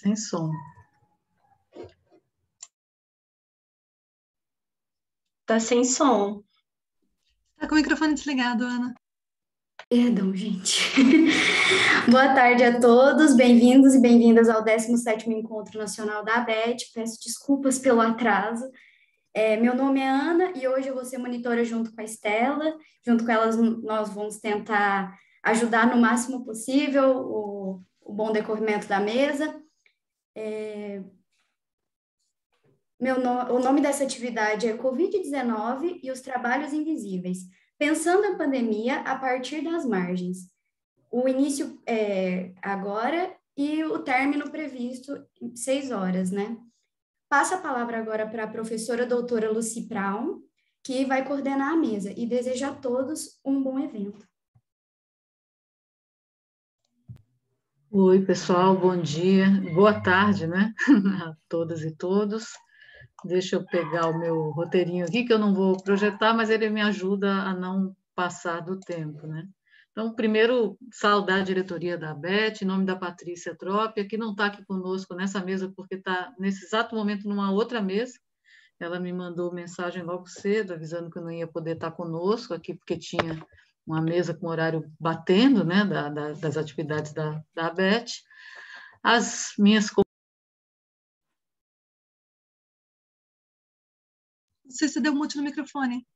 Sem som. Tá sem som. Tá com o microfone desligado, Ana. Perdão, gente. Boa tarde a todos, bem-vindos e bem-vindas ao 17º Encontro Nacional da ABET. Peço desculpas pelo atraso. Meu nome é Ana e hoje eu vou ser monitora junto com a Estela. Junto com elas, nós vamos tentar ajudar no máximo possível o bom decorrimento da mesa. O nome dessa atividade é Covid-19 e os trabalhos invisíveis, pensando a pandemia a partir das margens. O início é agora e o término previsto em 6 horas, né? Passo a palavra agora para a professora doutora Lucy Brown, que vai coordenar a mesa, e desejo a todos um bom evento. Oi, pessoal, bom dia, boa tarde, né, a todas e todos. Deixa eu pegar o meu roteirinho aqui, que eu não vou projetar, mas ele me ajuda a não passar do tempo, né? Então, primeiro, saudar a diretoria da ABET, em nome da Patrícia Trópia, que não está aqui conosco nessa mesa, porque está, nesse exato momento, numa outra mesa. Ela me mandou mensagem logo cedo, avisando que eu não ia poder estar conosco aqui, porque tinha uma mesa com horário batendo, né, das atividades da ABET. As minhas... Não sei se deu mute no microfone.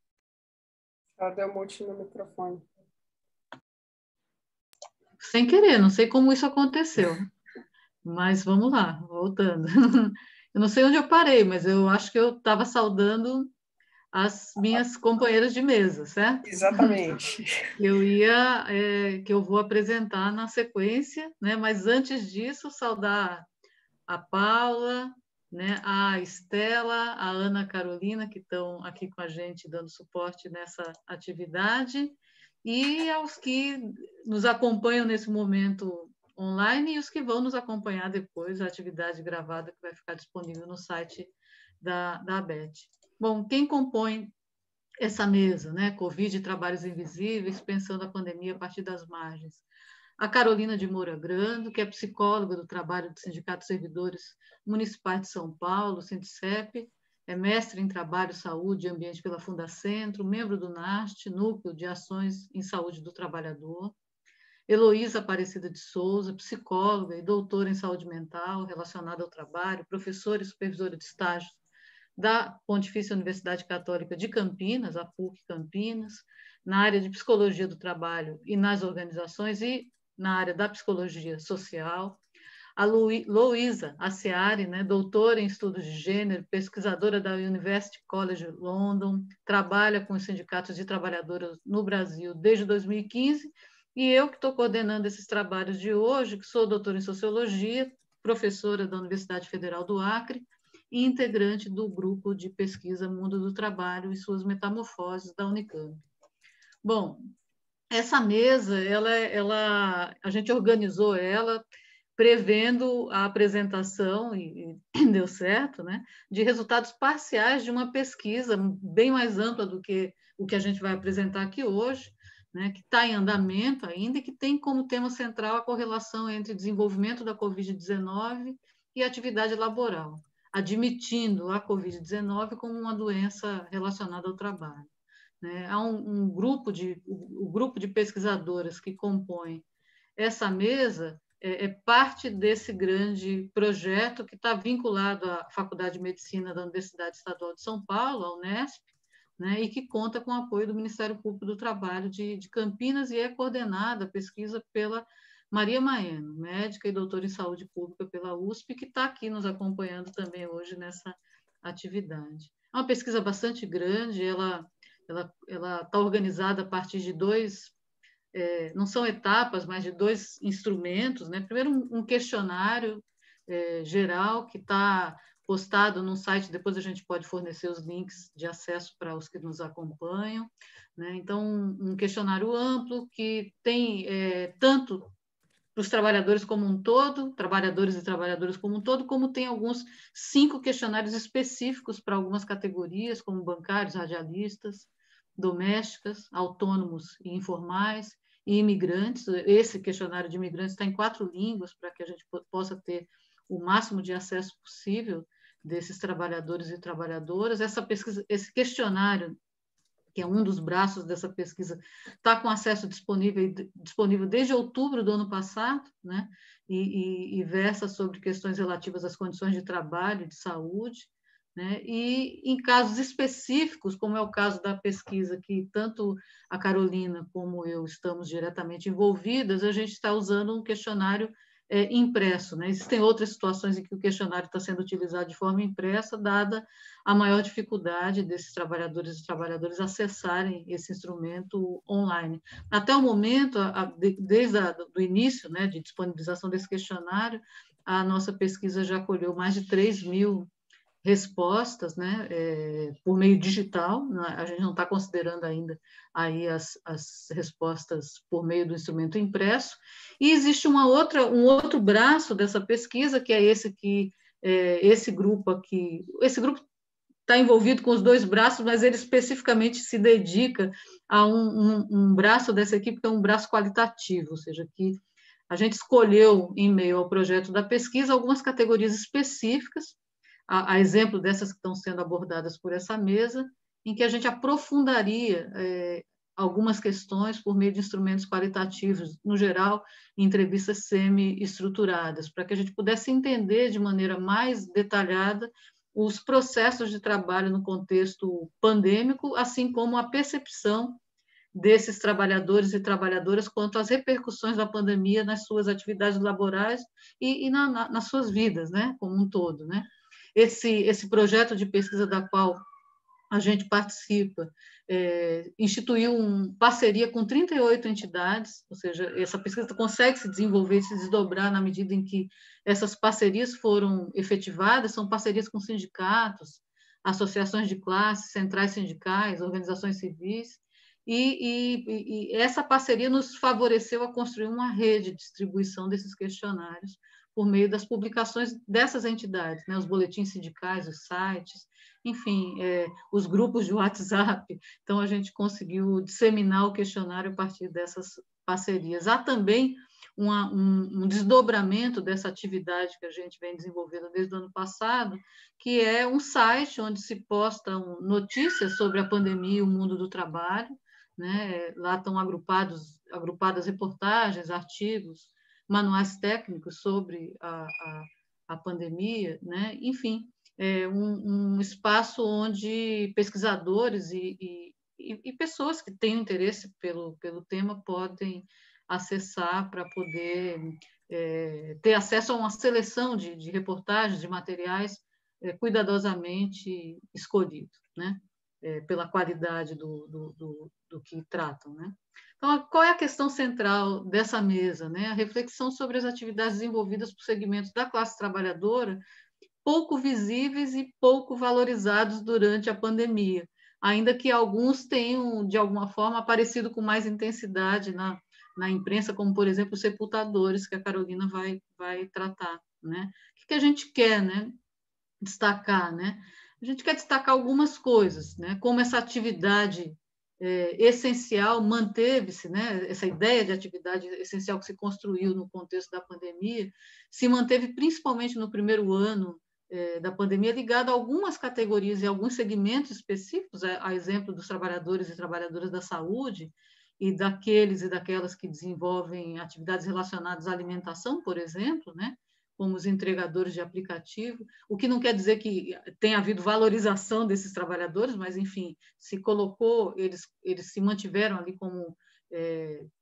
Ela deu mute no microfone. Sem querer, não sei como isso aconteceu. Mas vamos lá, voltando. Eu não sei onde eu parei, mas eu acho que eu estava saudando as minhas companheiras de mesa, certo? Exatamente. Que eu vou apresentar na sequência, né? Mas antes disso, saudar a Paula, né? A Estela, a Ana Carolina, que estão aqui com a gente dando suporte nessa atividade, e aos que nos acompanham nesse momento online e os que vão nos acompanhar depois, a atividade gravada que vai ficar disponível no site da ABET. Bom, quem compõe essa mesa, né? Covid e Trabalhos Invisíveis, pensando a pandemia a partir das margens. A Carolina de Moura Grando, que é psicóloga do trabalho do Sindicato de Servidores Municipais de São Paulo, Sindicep, é mestre em Trabalho, Saúde e Ambiente pela Fundacentro, membro do NAST, Núcleo de Ações em Saúde do Trabalhador. Heloísa Aparecida de Souza, psicóloga e doutora em saúde mental relacionada ao trabalho, professora e supervisora de estágios da Pontifícia Universidade Católica de Campinas, a PUC Campinas, na área de psicologia do trabalho e nas organizações e na área da psicologia social. A Louisa Aciari, né, doutora em estudos de gênero, pesquisadora da University College London, trabalha com os sindicatos de trabalhadoras no Brasil desde 2015, e eu que estou coordenando esses trabalhos de hoje, que sou doutora em Sociologia, professora da Universidade Federal do Acre e integrante do grupo de pesquisa Mundo do Trabalho e suas metamorfoses da Unicamp. Bom, essa mesa, a gente organizou ela prevendo a apresentação, e deu certo, né, de resultados parciais de uma pesquisa bem mais ampla do que o que a gente vai apresentar aqui hoje, né, que está em andamento ainda e que tem como tema central a correlação entre desenvolvimento da Covid-19 e atividade laboral, admitindo a Covid-19 como uma doença relacionada ao trabalho. Né? Há o grupo de pesquisadoras que compõe essa mesa é parte desse grande projeto que está vinculado à Faculdade de Medicina da Universidade Estadual de São Paulo, a Unesp, né, e que conta com o apoio do Ministério Público do Trabalho de Campinas e é coordenada a pesquisa pela Maria Maeno, médica e doutora em saúde pública pela USP, que está aqui nos acompanhando também hoje nessa atividade. É uma pesquisa bastante grande, ela está organizada a partir de não são etapas, mas de 2 instrumentos, né? Primeiro, um questionário geral que está postado no site, depois a gente pode fornecer os links de acesso para os que nos acompanham, né? Então, um questionário amplo que tem tanto para os trabalhadores como um todo, trabalhadores e trabalhadoras como um todo, como tem alguns 5 questionários específicos para algumas categorias, como bancários, radialistas, domésticas, autônomos e informais, e imigrantes. Esse questionário de imigrantes está em 4 línguas, para que a gente possa ter o máximo de acesso possível desses trabalhadores e trabalhadoras. Essa pesquisa, esse questionário, que é um dos braços dessa pesquisa, está com acesso disponível desde outubro do ano passado, né? E versa sobre questões relativas às condições de trabalho e de saúde, né? E em casos específicos, como é o caso da pesquisa que tanto a Carolina como eu estamos diretamente envolvidas, a gente está usando um questionário impresso, né? Existem outras situações em que o questionário está sendo utilizado de forma impressa, dada a maior dificuldade desses trabalhadores e trabalhadoras acessarem esse instrumento online. Até o momento, desde o início, né, de disponibilização desse questionário, a nossa pesquisa já colheu mais de 3.000 respostas, né, por meio digital. A gente não está considerando ainda aí as respostas por meio do instrumento impresso. E existe um outro braço dessa pesquisa, que é esse grupo aqui. Esse grupo está envolvido com os dois braços, mas ele especificamente se dedica a um braço dessa equipe, que é um braço qualitativo, ou seja, que a gente escolheu, em meio ao projeto da pesquisa, algumas categorias específicas, a exemplo dessas que estão sendo abordadas por essa mesa, em que a gente aprofundaria algumas questões por meio de instrumentos qualitativos, no geral, em entrevistas semi-estruturadas, para que a gente pudesse entender de maneira mais detalhada os processos de trabalho no contexto pandêmico, assim como a percepção desses trabalhadores e trabalhadoras quanto às repercussões da pandemia nas suas atividades laborais e nas suas vidas, né, como um todo, né? Esse projeto de pesquisa da qual a gente participa instituiu uma parceria com 38 entidades, ou seja, essa pesquisa consegue se desenvolver e se desdobrar na medida em que essas parcerias foram efetivadas, são parcerias com sindicatos, associações de classe, centrais sindicais, organizações civis, e essa parceria nos favoreceu a construir uma rede de distribuição desses questionários por meio das publicações dessas entidades, né, os boletins sindicais, os sites, enfim, os grupos de WhatsApp. Então, a gente conseguiu disseminar o questionário a partir dessas parcerias. Há também um desdobramento dessa atividade que a gente vem desenvolvendo desde o ano passado, que é um site onde se postam notícias sobre a pandemia e o mundo do trabalho, né? Lá estão agrupadas reportagens, artigos, manuais técnicos sobre a pandemia, né? Enfim, um espaço onde pesquisadores e pessoas que têm interesse pelo tema podem acessar para poder ter acesso a uma seleção de reportagens, de materiais cuidadosamente escolhidos, né? Pela qualidade do que tratam, né? Então, qual é a questão central dessa mesa, né? A reflexão sobre as atividades desenvolvidas por segmentos da classe trabalhadora pouco visíveis e pouco valorizados durante a pandemia, ainda que alguns tenham, de alguma forma, aparecido com mais intensidade na imprensa, como, por exemplo, os sepultadores, que a Carolina vai tratar, né? O que a gente quer, né, destacar, né? A gente quer destacar algumas coisas, né? Como essa atividade essencial manteve-se, né? Essa ideia de atividade essencial que se construiu no contexto da pandemia se manteve principalmente no primeiro ano da pandemia, ligada a algumas categorias e alguns segmentos específicos, a exemplo dos trabalhadores e trabalhadoras da saúde e daqueles e daquelas que desenvolvem atividades relacionadas à alimentação, por exemplo, né? Como os entregadores de aplicativo, o que não quer dizer que tenha havido valorização desses trabalhadores, mas, enfim, se colocou, eles se mantiveram ali como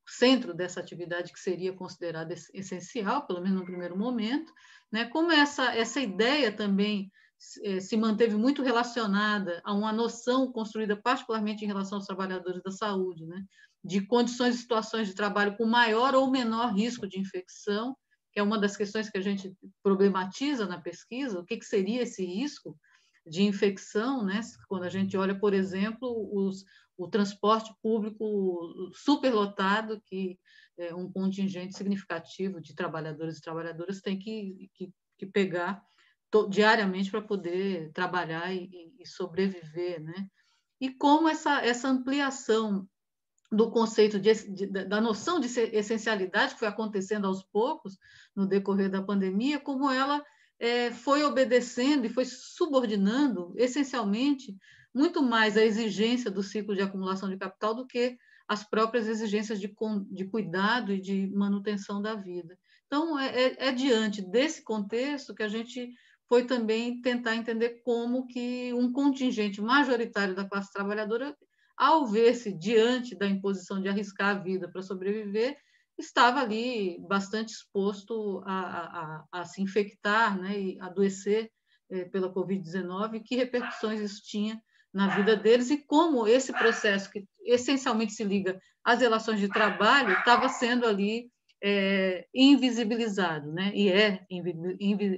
centro dessa atividade que seria considerada essencial, pelo menos no primeiro momento, né? Como essa ideia também se manteve muito relacionada a uma noção construída particularmente em relação aos trabalhadores da saúde, né? De condições e situações de trabalho com maior ou menor risco de infecção, que é uma das questões que a gente problematiza na pesquisa, o que seria esse risco de infecção, né? Quando a gente olha, por exemplo, o transporte público superlotado, que um contingente significativo de trabalhadores e trabalhadoras tem que pegar diariamente para poder trabalhar e sobreviver, né? E como essa ampliação do conceito da noção de essencialidade que foi acontecendo aos poucos no decorrer da pandemia, como ela foi obedecendo e foi subordinando, essencialmente, muito mais a exigência do ciclo de acumulação de capital do que as próprias exigências de cuidado e de manutenção da vida. Então, diante desse contexto que a gente foi também tentar entender como que um contingente majoritário da classe trabalhadora, ao ver-se diante da imposição de arriscar a vida para sobreviver, estava ali bastante exposto a se infectar, né, e adoecer pela Covid-19, que repercussões isso tinha na vida deles e como esse processo, que essencialmente se liga às relações de trabalho, estava sendo ali invisibilizado, né? E é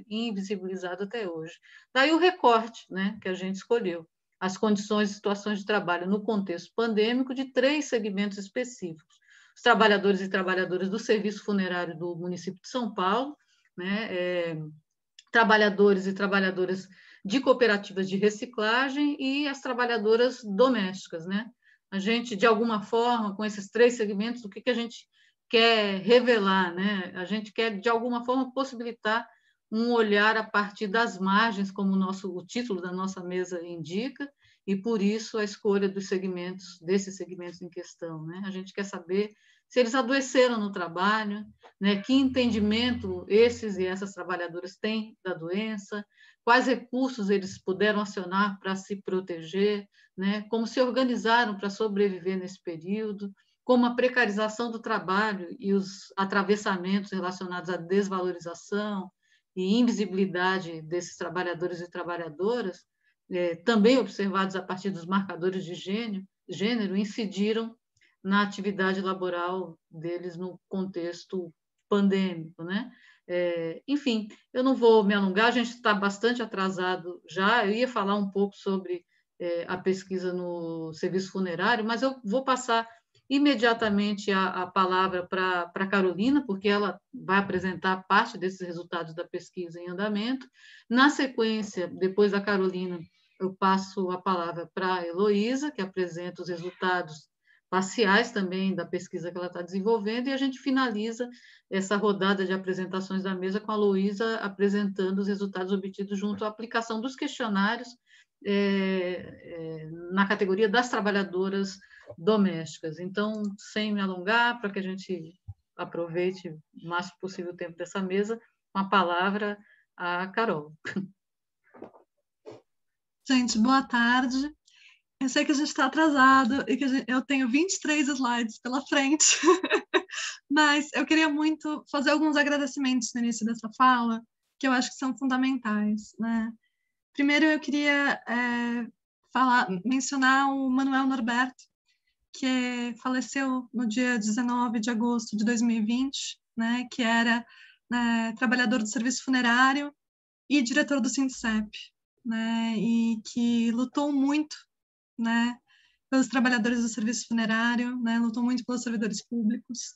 invisibilizado até hoje. Daí o recorte, né, que a gente escolheu, as condições e situações de trabalho no contexto pandêmico de 3 segmentos específicos. Os trabalhadores e trabalhadoras do serviço funerário do município de São Paulo, né, trabalhadores e trabalhadoras de cooperativas de reciclagem e as trabalhadoras domésticas, né? A gente, de alguma forma, com esses 3 segmentos, o que a gente quer revelar, né? A gente quer, de alguma forma, possibilitar um olhar a partir das margens, como o título da nossa mesa indica, e, por isso, a escolha desses segmentos em questão, né? A gente quer saber se eles adoeceram no trabalho, né? Que entendimento esses e essas trabalhadoras têm da doença, quais recursos eles puderam acionar para se proteger, né? Como se organizaram para sobreviver nesse período, como a precarização do trabalho e os atravessamentos relacionados à desvalorização e invisibilidade desses trabalhadores e trabalhadoras, também observados a partir dos marcadores de gênero, incidiram na atividade laboral deles no contexto pandêmico, né? Enfim, eu não vou me alongar, a gente está bastante atrasado já, eu ia falar um pouco sobre a pesquisa no serviço funerário, mas eu vou passar imediatamente a palavra para a Carolina, porque ela vai apresentar parte desses resultados da pesquisa em andamento. Na sequência, depois da Carolina, eu passo a palavra para a Heloísa, que apresenta os resultados parciais também da pesquisa que ela está desenvolvendo, e a gente finaliza essa rodada de apresentações da mesa com a Heloísa apresentando os resultados obtidos junto à aplicação dos questionários na categoria das trabalhadoras domésticas. Então, sem me alongar, para que a gente aproveite o máximo possível o tempo dessa mesa, com a palavra a Carol. Gente, boa tarde. Eu sei que a gente está atrasado e que eu tenho 23 slides pela frente, mas eu queria muito fazer alguns agradecimentos no início dessa fala, que eu acho que são fundamentais, né? Primeiro, eu queria mencionar o Manuel Norberto, que faleceu no dia 19 de agosto de 2020, né, que era trabalhador do serviço funerário e diretor do Sindicep, né, e que lutou muito, né, pelos trabalhadores do serviço funerário, né, lutou muito pelos servidores públicos.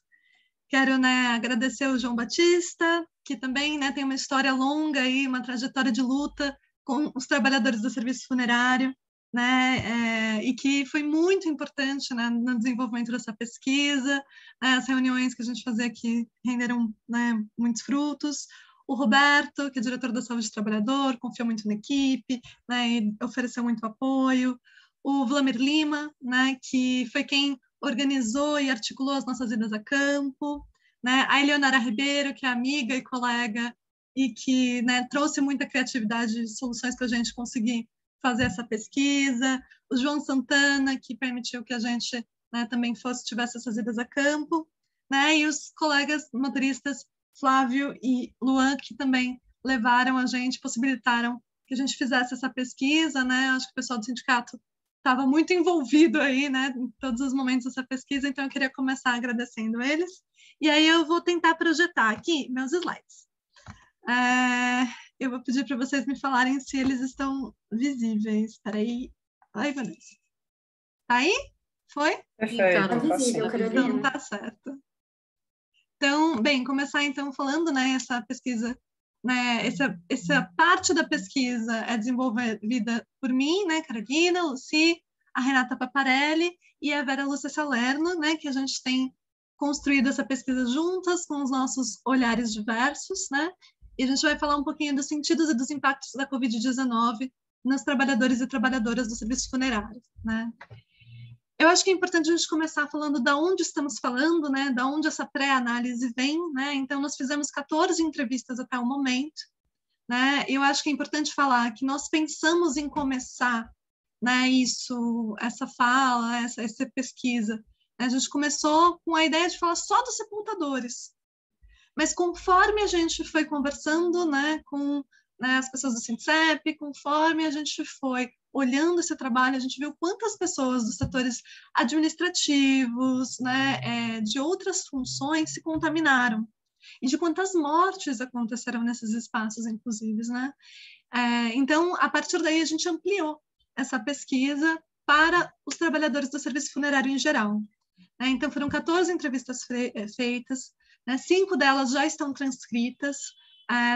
Quero, né, agradecer ao João Batista, que também, né, tem uma história longa aí, uma trajetória de luta com os trabalhadores do serviço funerário, né, e que foi muito importante, né, no desenvolvimento dessa pesquisa, as reuniões que a gente fazia aqui renderam, né, muitos frutos. O Roberto, que é diretor da Saúde do Trabalhador, confiou muito na equipe, né, e ofereceu muito apoio. O Vlamir Lima, né, que foi quem organizou e articulou as nossas idas a campo, né, a Eleonora Ribeiro, que é amiga e colega e que, né, trouxe muita criatividade e soluções para a gente conseguir fazer essa pesquisa, o João Santana, que permitiu que a gente, né, também tivesse essas idas a campo, né, e os colegas motoristas Flávio e Luan, que também levaram a gente, possibilitaram que a gente fizesse essa pesquisa, né, acho que o pessoal do sindicato estava muito envolvido aí, né, em todos os momentos dessa pesquisa, então eu queria começar agradecendo eles, e aí eu vou tentar projetar aqui meus slides. Eu vou pedir para vocês me falarem se eles estão visíveis. Espera aí. Ai, meu Deus. Tá aí? Foi? Perfeito. Tá visível, Carolina. Então, tá certo. Então, bem, começar então falando, né, essa pesquisa, né, essa parte da pesquisa é desenvolvida por mim, né, Carolina, Lucy, a Renata Paparelli e a Vera Lúcia Salerno, né, que a gente tem construído essa pesquisa juntas com os nossos olhares diversos, né, e a gente vai falar um pouquinho dos sentidos e dos impactos da Covid-19 nos trabalhadores e trabalhadoras do serviço funerário, né? Eu acho que é importante a gente começar falando da onde estamos falando, né? Da onde essa pré-análise vem, né? Então, nós fizemos 14 entrevistas até o momento, né? Eu acho que é importante falar que nós pensamos em começar, né, essa fala, essa pesquisa. A gente começou com a ideia de falar só dos sepultadores, mas conforme a gente foi conversando, né, com, né, as pessoas do Sincep, conforme a gente foi olhando esse trabalho, a gente viu quantas pessoas dos setores administrativos, né, de outras funções se contaminaram, e de quantas mortes aconteceram nesses espaços, inclusive, né? Então, a partir daí, a gente ampliou essa pesquisa para os trabalhadores do serviço funerário em geral. Então, foram 14 entrevistas feitas, né? 5 delas já estão transcritas,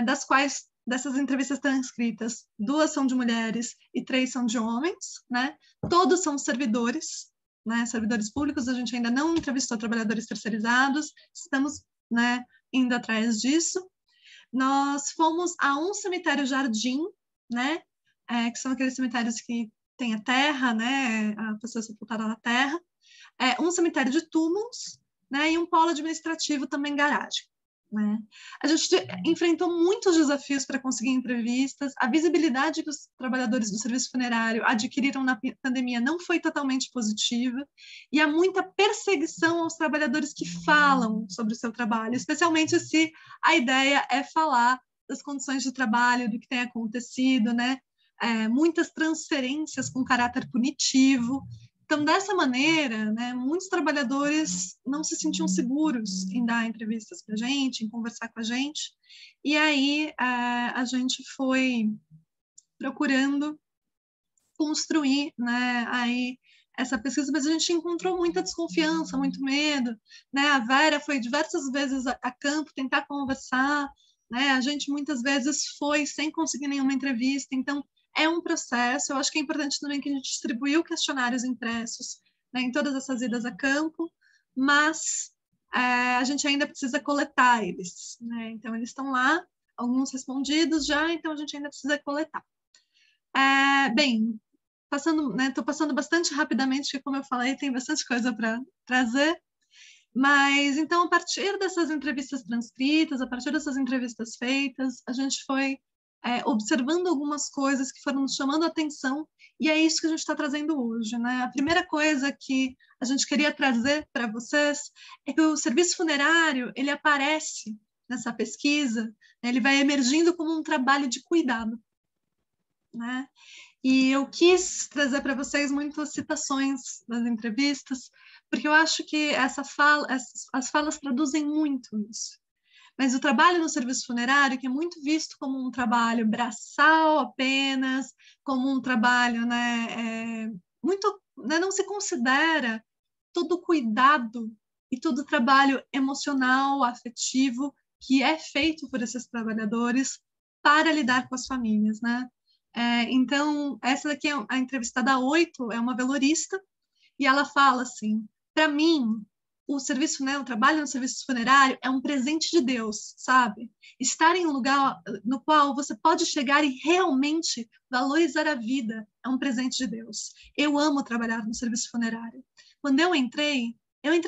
das quais, dessas entrevistas transcritas, 2 são de mulheres e 3 são de homens, né? Todos são servidores, né? Servidores públicos. A gente ainda não entrevistou trabalhadores terceirizados, estamos, né, indo atrás disso. Nós fomos a um cemitério jardim, né? Que são aqueles cemitérios que tem a terra, né? A pessoa sepultada na terra. Um cemitério de túmulos, né? E um polo administrativo também garagem, né? A gente enfrentou muitos desafios para conseguir entrevistas. A visibilidade que os trabalhadores do serviço funerário adquiriram na pandemia não foi totalmente positiva, e há muita perseguição aos trabalhadores que falam sobre o seu trabalho, especialmente se a ideia é falar das condições de trabalho, do que tem acontecido, né? Muitas transferências com caráter punitivo. Então, dessa maneira, né, muitos trabalhadores não se sentiam seguros em dar entrevistas para a gente, em conversar com a gente, e aí a gente foi procurando construir, né, aí essa pesquisa, mas a gente encontrou muita desconfiança, muito medo, né? A Vera foi diversas vezes a campo tentar conversar, né? A gente muitas vezes foi sem conseguir nenhuma entrevista, então é um processo. Eu acho que é importante também que a gente distribuiu questionários impressos, né, em todas essas idas a campo, mas a gente ainda precisa coletar eles, né? Então, eles estão lá, alguns respondidos já, então a gente ainda precisa coletar. Bem, estou passando bastante rapidamente, porque, como eu falei, tem bastante coisa para trazer, mas, então, a partir dessas entrevistas transcritas, a partir dessas entrevistas feitas, a gente foi observando algumas coisas que foram nos chamando a atenção, e é isso que a gente está trazendo hoje, né? A primeira coisa que a gente queria trazer para vocês é que o serviço funerário, ele aparece nessa pesquisa, né? Ele vai emergindo como um trabalho de cuidado, né? E eu quis trazer para vocês muitas citações das entrevistas, porque eu acho que as falas traduzem muito isso. Mas o trabalho no serviço funerário, que é muito visto como um trabalho braçal apenas, como um trabalho, né, muito, né, não se considera todo o cuidado e todo o trabalho emocional, afetivo, que é feito por esses trabalhadores para lidar com as famílias, né? Então, essa daqui é a entrevistada 8, é uma velorista, e ela fala assim: para mim, o serviço, né, o trabalho no serviço funerário é um presente de Deus, sabe? Estar em um lugar no qual você pode chegar e realmente valorizar a vida é um presente de Deus. Eu amo trabalhar no serviço funerário. Quando eu entrei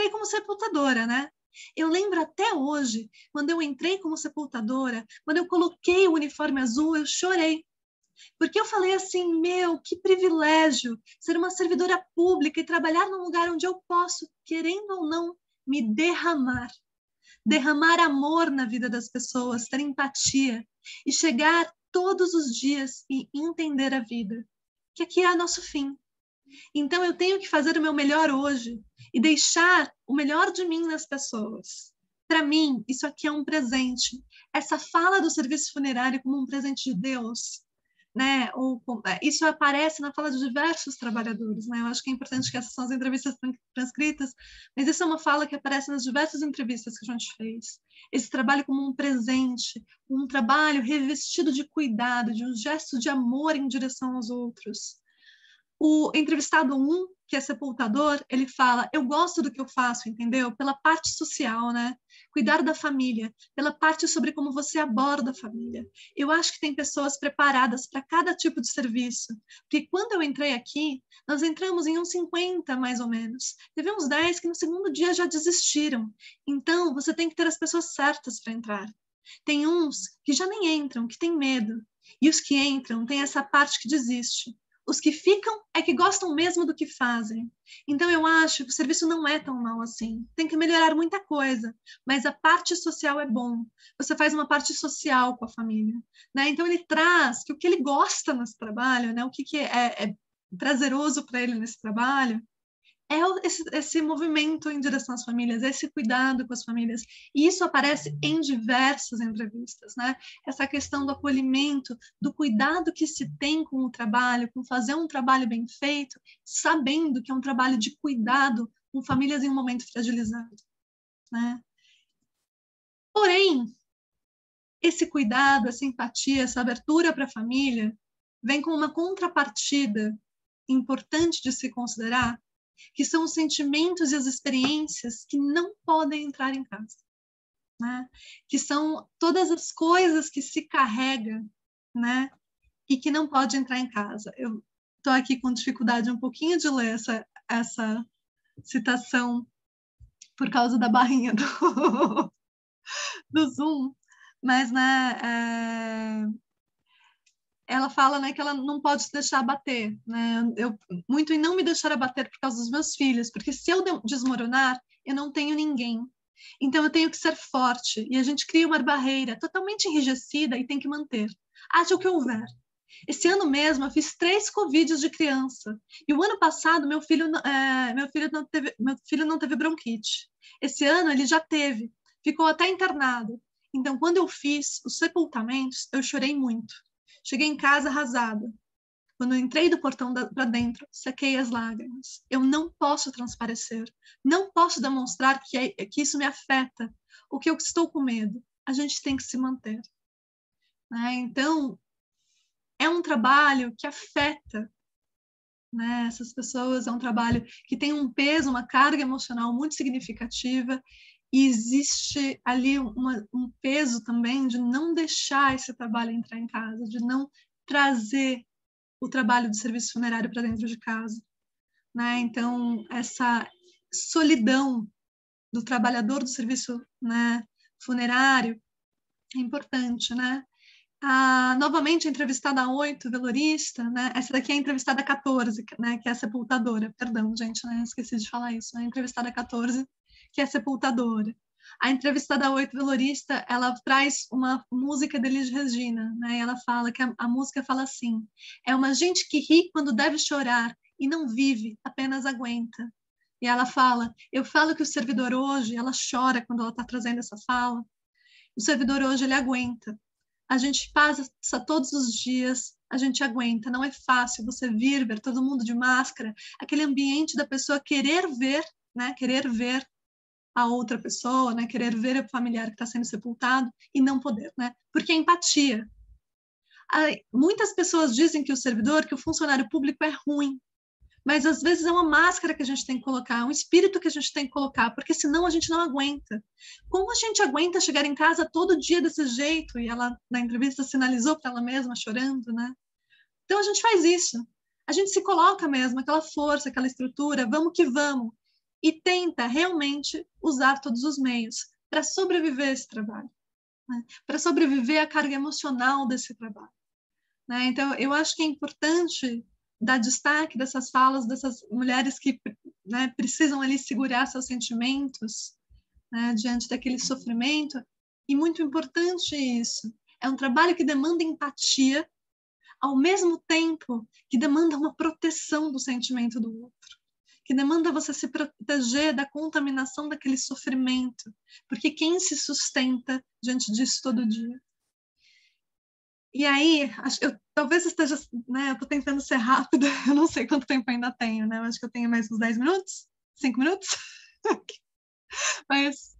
como sepultadora, né? Eu lembro até hoje, quando eu entrei como sepultadora, quando eu coloquei o uniforme azul, eu chorei. Porque eu falei assim, meu, que privilégio ser uma servidora pública e trabalhar num lugar onde eu posso, querendo ou não, me derramar amor na vida das pessoas, ter empatia e chegar todos os dias e entender a vida, que aqui é nosso fim. Então eu tenho que fazer o meu melhor hoje e deixar o melhor de mim nas pessoas. Para mim, isso aqui é um presente. Essa fala do serviço funerário como um presente de Deus, né? Isso aparece na fala de diversos trabalhadores, né? Eu acho que é importante que essas são as entrevistas transcritas, mas isso é uma fala que aparece nas diversas entrevistas que a gente fez. Esse trabalho como um presente, um trabalho revestido de cuidado, de um gesto de amor em direção aos outros. O entrevistado 1, que é sepultador, ele fala, eu gosto do que eu faço, entendeu? Pela parte social, né? Cuidar da família, pela parte sobre como você aborda a família. Eu acho que tem pessoas preparadas para cada tipo de serviço, porque quando eu entrei aqui, nós entramos em uns 50, mais ou menos. Teve uns 10 que no segundo dia já desistiram. Então, você tem que ter as pessoas certas para entrar. Tem uns que já nem entram, que têm medo. E os que entram têm essa parte que desiste. Os que ficam é que gostam mesmo do que fazem. Então, eu acho que o serviço não é tão mal assim. Tem que melhorar muita coisa, mas a parte social é bom. Você faz uma parte social com a família, né? Então, ele traz que o que ele gosta nesse trabalho, né? O que é prazeroso para ele nesse trabalho, é esse movimento em direção às famílias, esse cuidado com as famílias. E isso aparece em diversas entrevistas, né? Essa questão do acolhimento, do cuidado que se tem com o trabalho, com fazer um trabalho bem feito, sabendo que é um trabalho de cuidado com famílias em um momento fragilizado, né? Porém, esse cuidado, essa empatia, essa abertura para a família vem com uma contrapartida importante de se considerar, que são os sentimentos e as experiências que não podem entrar em casa, né? Que são todas as coisas que se carrega, né? E que não pode entrar em casa. Eu estou aqui com dificuldade um pouquinho de ler essa citação por causa da barrinha do Zoom, mas, né, ela fala, né, que ela não pode se deixar abater, né? Eu muito em não me deixar abater por causa dos meus filhos, porque se eu desmoronar, eu não tenho ninguém. Então eu tenho que ser forte, e a gente cria uma barreira totalmente enrijecida e tem que manter. Haja o que houver. Esse ano mesmo eu fiz 3 Covids de criança, e o ano passado meu filho não teve bronquite. Esse ano ele já teve, ficou até internado. Então quando eu fiz os sepultamentos, eu chorei muito. Cheguei em casa arrasada. Quando eu entrei do portão para dentro, sequei as lágrimas. Eu não posso transparecer, não posso demonstrar que isso me afeta, o que eu estou com medo. A gente tem que se manter, né? Então, é um trabalho que afeta, né, essas pessoas, é um trabalho que tem um peso, uma carga emocional muito significativa, e existe ali um peso também de não deixar esse trabalho entrar em casa, de não trazer o trabalho de serviço funerário para dentro de casa, né? Então, essa solidão do trabalhador do serviço, né, funerário é importante, né? Novamente, a entrevistada 8, velorista, né? Essa daqui é a entrevistada 14, né? Que é a sepultadora. Perdão, gente, né? Esqueci de falar isso. Né? A entrevistada 14, que é a sepultadora. A entrevistada 8, velorista, ela traz uma música de Elis Regina, né? E ela fala que a música fala assim: é uma gente que ri quando deve chorar e não vive, apenas aguenta. E ela fala: eu falo que o servidor hoje, ela chora quando ela está trazendo essa fala. O servidor hoje, ele aguenta. A gente passa todos os dias, a gente aguenta. Não é fácil você ver todo mundo de máscara, aquele ambiente da pessoa querer ver, né? Querer ver a outra pessoa, né? Querer ver o familiar que está sendo sepultado e não poder, né? Porque é empatia. Muitas pessoas dizem que o funcionário público é ruim, mas às vezes é uma máscara que a gente tem que colocar, um espírito que a gente tem que colocar, porque senão a gente não aguenta. Como a gente aguenta chegar em casa todo dia desse jeito? E ela, na entrevista, sinalizou para ela mesma, chorando, né? Então a gente faz isso. A gente se coloca mesmo, aquela força, aquela estrutura, vamos que vamos, e tenta realmente usar todos os meios para sobreviver a esse trabalho, né? Para sobreviver à carga emocional desse trabalho, né? Então, eu acho que é importante dar destaque dessas falas dessas mulheres que, né, precisam ali segurar seus sentimentos, né, diante daquele sofrimento, e muito importante isso. É um trabalho que demanda empatia, ao mesmo tempo que demanda uma proteção do sentimento do outro, que demanda você se proteger da contaminação daquele sofrimento, porque quem se sustenta diante disso todo dia? E aí, talvez esteja, né, eu estou tentando ser rápida, eu não sei quanto tempo ainda tenho, né? Eu acho que eu tenho mais uns 10 minutos, 5 minutos. Mas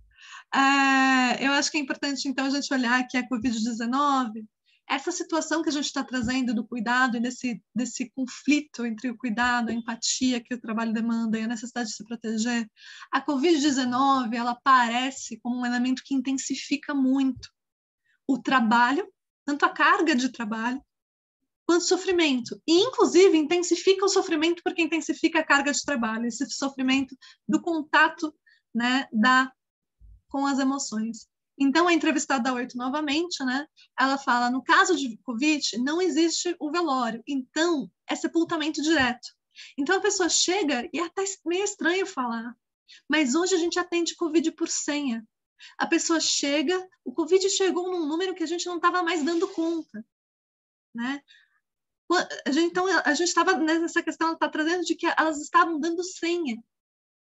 eu acho que é importante, então, a gente olhar que a Covid-19, essa situação que a gente está trazendo do cuidado e desse conflito entre o cuidado, a empatia que o trabalho demanda e a necessidade de se proteger, a Covid-19 ela aparece como um elemento que intensifica muito o trabalho, tanto a carga de trabalho, quanto o sofrimento. E, inclusive, intensifica o sofrimento porque intensifica a carga de trabalho, esse sofrimento do contato, né, com as emoções. Então, a entrevistada da 8, novamente, né, ela fala, no caso de Covid, não existe o velório, então é sepultamento direto. Então, a pessoa chega, e é até meio estranho falar, mas hoje a gente atende Covid por senha. A pessoa chega, o Covid chegou num número que a gente não estava mais dando conta, né? Então, a gente estava nessa questão, ela está trazendo de que elas estavam dando senha,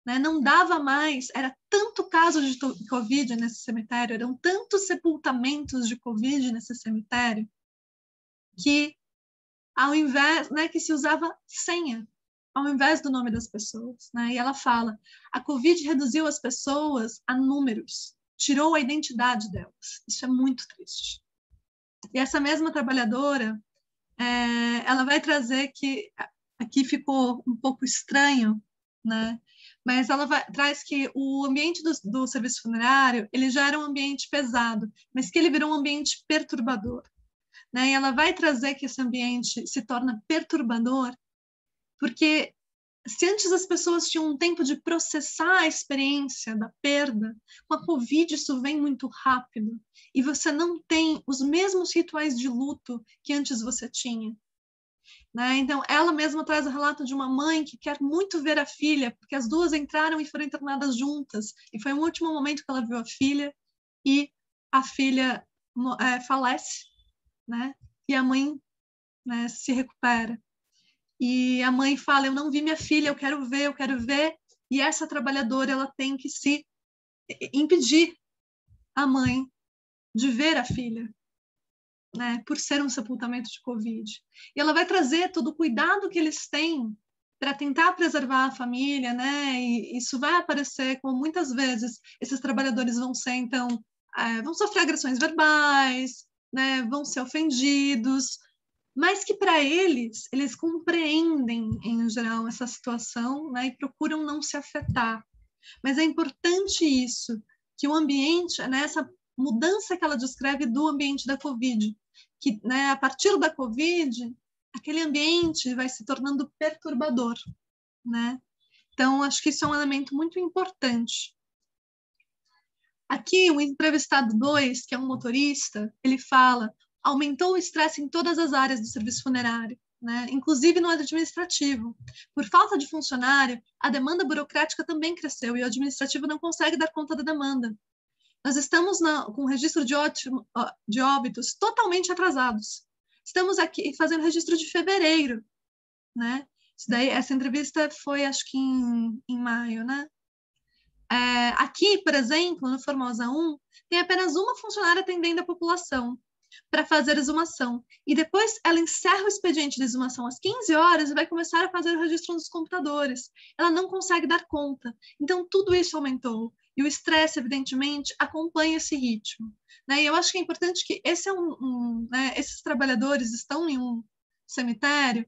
né? Não dava mais, era tanto caso de Covid nesse cemitério, eram tantos sepultamentos de Covid nesse cemitério, que ao invés, né, que se usava senha, ao invés do nome das pessoas, né? E ela fala, a Covid reduziu as pessoas a números, tirou a identidade delas. Isso é muito triste. E essa mesma trabalhadora, ela vai trazer que aqui ficou um pouco estranho, né? Mas ela traz que o ambiente do serviço funerário ele já era um ambiente pesado, mas que ele virou um ambiente perturbador, né? E ela vai trazer que esse ambiente se torna perturbador porque se antes as pessoas tinham um tempo de processar a experiência da perda, com a Covid isso vem muito rápido e você não tem os mesmos rituais de luto que antes você tinha. Né? Então, ela mesma traz o relato de uma mãe que quer muito ver a filha, porque as duas entraram e foram internadas juntas, e foi o último momento que ela viu a filha, e a filha falece, né? E a mãe, né, se recupera. E a mãe fala, eu não vi minha filha, eu quero ver, e essa trabalhadora ela tem que se impedir a mãe de ver a filha, né, por ser um sepultamento de Covid. E ela vai trazer todo o cuidado que eles têm para tentar preservar a família, né, e isso vai aparecer como muitas vezes esses trabalhadores vão ser, então, vão sofrer agressões verbais, né, vão ser ofendidos, mas que para eles compreendem, em geral, essa situação, né, e procuram não se afetar. Mas é importante isso, que o ambiente, né, essa mudança que ela descreve do ambiente da Covid, que, né, a partir da Covid, aquele ambiente vai se tornando perturbador, né? Então, acho que isso é um elemento muito importante. Aqui, o entrevistado 2, que é um motorista, ele fala, aumentou o estresse em todas as áreas do serviço funerário, né? Inclusive no administrativo. Por falta de funcionário, a demanda burocrática também cresceu e o administrativo não consegue dar conta da demanda. Nós estamos com o registro de óbitos totalmente atrasados. Estamos aqui fazendo registro de fevereiro, né? Essa entrevista foi, acho que em maio, né? Aqui, por exemplo, no Formosa 1, tem apenas uma funcionária atendendo a população para fazer a exumação. E depois ela encerra o expediente de exumação às 15 horas e vai começar a fazer o registro nos computadores. Ela não consegue dar conta. Então, tudo isso aumentou. E o estresse, evidentemente, acompanha esse ritmo. Né? E eu acho que é importante que né, esses trabalhadores estão em um cemitério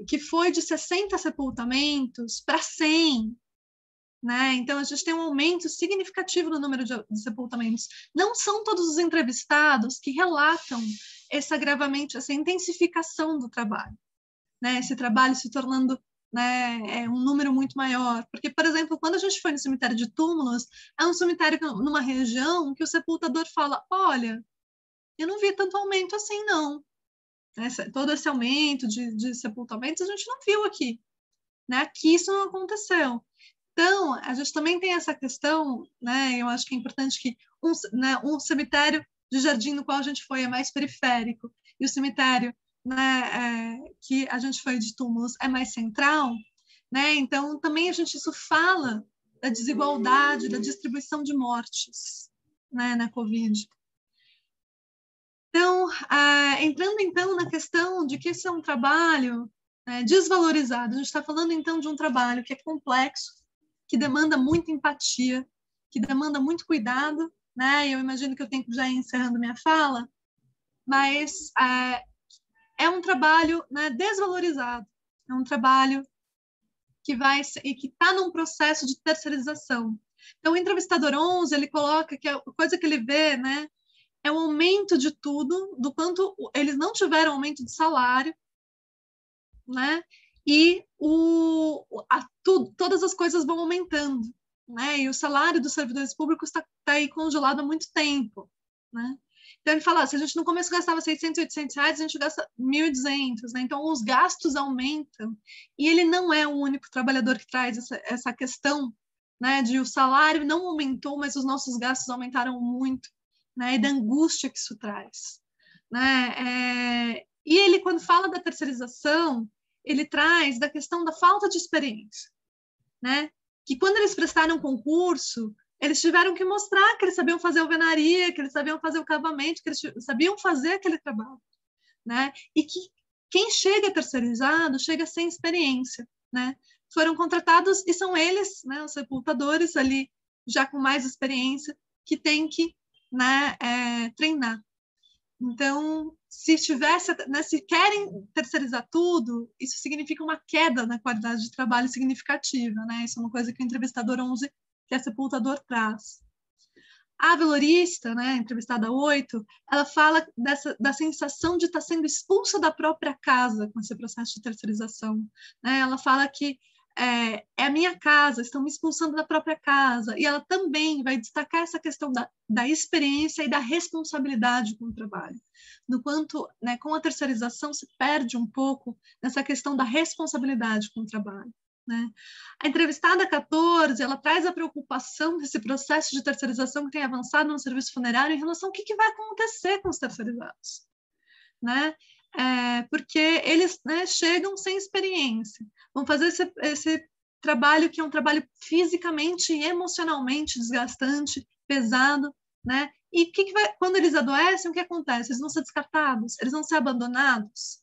que foi de 60 sepultamentos para 100. Né? Então, a gente tem um aumento significativo no número de sepultamentos. Não são todos os entrevistados que relatam esse agravamento, essa intensificação do trabalho. Né? Esse trabalho se tornando, né, um número muito maior. Porque, por exemplo, quando a gente foi no cemitério de túmulos, é um cemitério numa região que o sepultador fala, olha, eu não vi tanto aumento assim, não. Todo esse aumento de sepultamentos a gente não viu aqui. Né? Aqui isso não aconteceu. Então, a gente também tem essa questão, né? Eu acho que é importante que um cemitério de Jardim no qual a gente foi é mais periférico e o cemitério, né, que a gente foi de túmulos é mais central, né? Então, também isso fala da desigualdade, da distribuição de mortes, né, na Covid. Então, entrando então na questão de que esse é um trabalho desvalorizado, a gente está falando então de um trabalho que é complexo, que demanda muita empatia, que demanda muito cuidado, né? Eu imagino que eu tenho que já ir encerrando minha fala, mas é um trabalho, né, desvalorizado, é um trabalho que está num processo de terceirização. Então, o entrevistador 11, ele coloca que a coisa que ele vê, né, é o aumento de tudo, do quanto eles não tiveram aumento de salário, né, e todas as coisas vão aumentando, né, e o salário dos servidores públicos está aí congelado há muito tempo, né. Então, ele fala, se a gente no começo gastava 600, 800 reais, a gente gasta 1.200, né? Então, os gastos aumentam. E ele não é o único trabalhador que traz essa questão, né, de o salário não aumentou, mas os nossos gastos aumentaram muito, né? E da angústia que isso traz, né? E ele, quando fala da terceirização, ele traz da questão da falta de experiência, né? Que quando eles prestaram concurso, eles tiveram que mostrar que eles sabiam fazer alvenaria, que eles sabiam fazer o cavamento, que eles sabiam fazer aquele trabalho, né? E que quem chega terceirizado chega sem experiência, né? Foram contratados e são eles, né, os sepultadores ali já com mais experiência que têm que, né, treinar. Então, se querem terceirizar tudo, isso significa uma queda na qualidade de trabalho significativa, né? Isso é uma coisa que o entrevistador 11, que é sepultador, traz. A velorista, né, entrevistada 8, ela fala da sensação de estar sendo expulsa da própria casa com esse processo de terceirização, né? Ela fala que é a minha casa, estão me expulsando da própria casa, e ela também vai destacar essa questão da experiência e da responsabilidade com o trabalho, no quanto, né, com a terceirização se perde um pouco nessa questão da responsabilidade com o trabalho, né? A entrevistada 14, ela traz a preocupação desse processo de terceirização que tem avançado no serviço funerário em relação ao que vai acontecer com os terceirizados, né? Porque eles, né, chegam sem experiência, vão fazer esse trabalho que é um trabalho fisicamente e emocionalmente desgastante, pesado, né? E quando eles adoecem, o que acontece? Eles vão ser descartados, eles vão ser abandonados,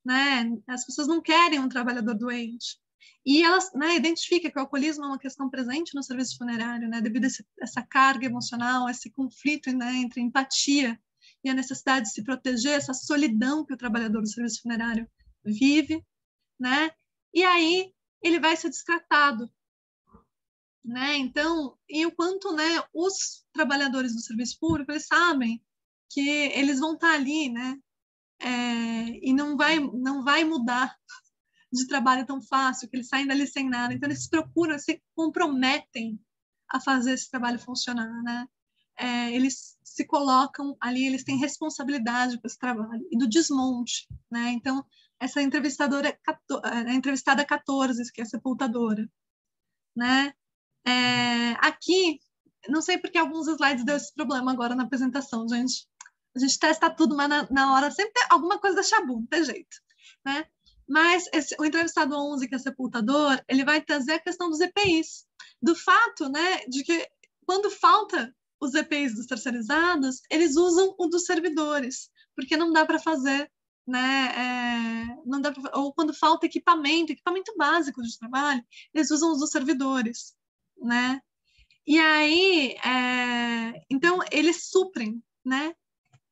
né? As pessoas não querem um trabalhador doente. E elas, né, identificam que o alcoolismo é uma questão presente no serviço funerário, né, devido a essa carga emocional, esse conflito, né, entre empatia e a necessidade de se proteger, essa solidão que o trabalhador do serviço funerário vive, né? E aí ele vai ser descartado, né? Então, e o quanto, né, os trabalhadores do serviço público, eles sabem que eles vão estar ali, né? E não vai mudar de trabalho tão fácil, que eles saem dali sem nada. Então, eles se comprometem a fazer esse trabalho funcionar, né? Eles se colocam ali, eles têm responsabilidade com esse trabalho e do desmonte, né? Então, essa entrevistadora, a entrevistada 14, que é a sepultadora, né? Aqui, não sei porque alguns slides deu esse problema agora na apresentação, gente. A gente testa tudo, mas na hora sempre tem alguma coisa da chabu, não tem jeito, né? Mas o entrevistado 11, que é sepultador, ele vai trazer a questão dos EPIs, do fato, né, de que quando falta os EPIs dos terceirizados, eles usam o dos servidores, porque não dá para fazer, né, não dá pra, ou quando falta equipamento básico de trabalho, eles usam os dos servidores, né? E aí, então, eles suprem, né?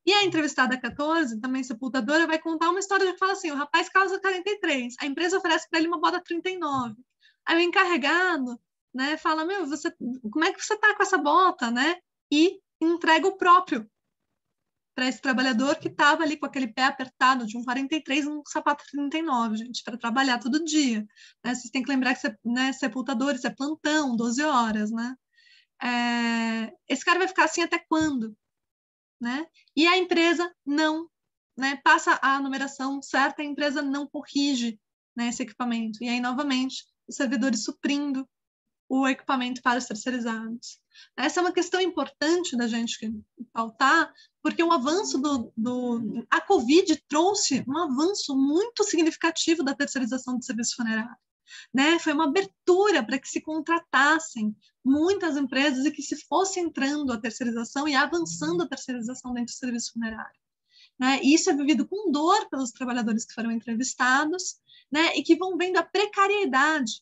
E a entrevistada 14, também sepultadora, vai contar uma história que fala assim, o rapaz causa 43, a empresa oferece para ele uma bota 39. Aí o encarregado, né, fala, como é que você tá com essa bota, né? E entrega o próprio para esse trabalhador que estava ali com aquele pé apertado de um 43 e um sapato 39, gente, para trabalhar todo dia. Né? Vocês têm que lembrar que né, sepultador, isso é plantão, 12 horas, né? Esse cara vai ficar assim até quando? Né? E a empresa não, né, passa a numeração certa, a empresa não corrige, né, esse equipamento. E aí, novamente, os servidores suprindo o equipamento para os terceirizados. Essa é uma questão importante da gente pautar, porque o avanço a Covid trouxe um avanço muito significativo da terceirização do serviço funerário. Né? Foi uma abertura para que se contratassem muitas empresas e que se fosse entrando a terceirização e avançando a terceirização dentro do serviço funerário. Né? E isso é vivido com dor pelos trabalhadores que foram entrevistados, né? E que vão vendo a precariedade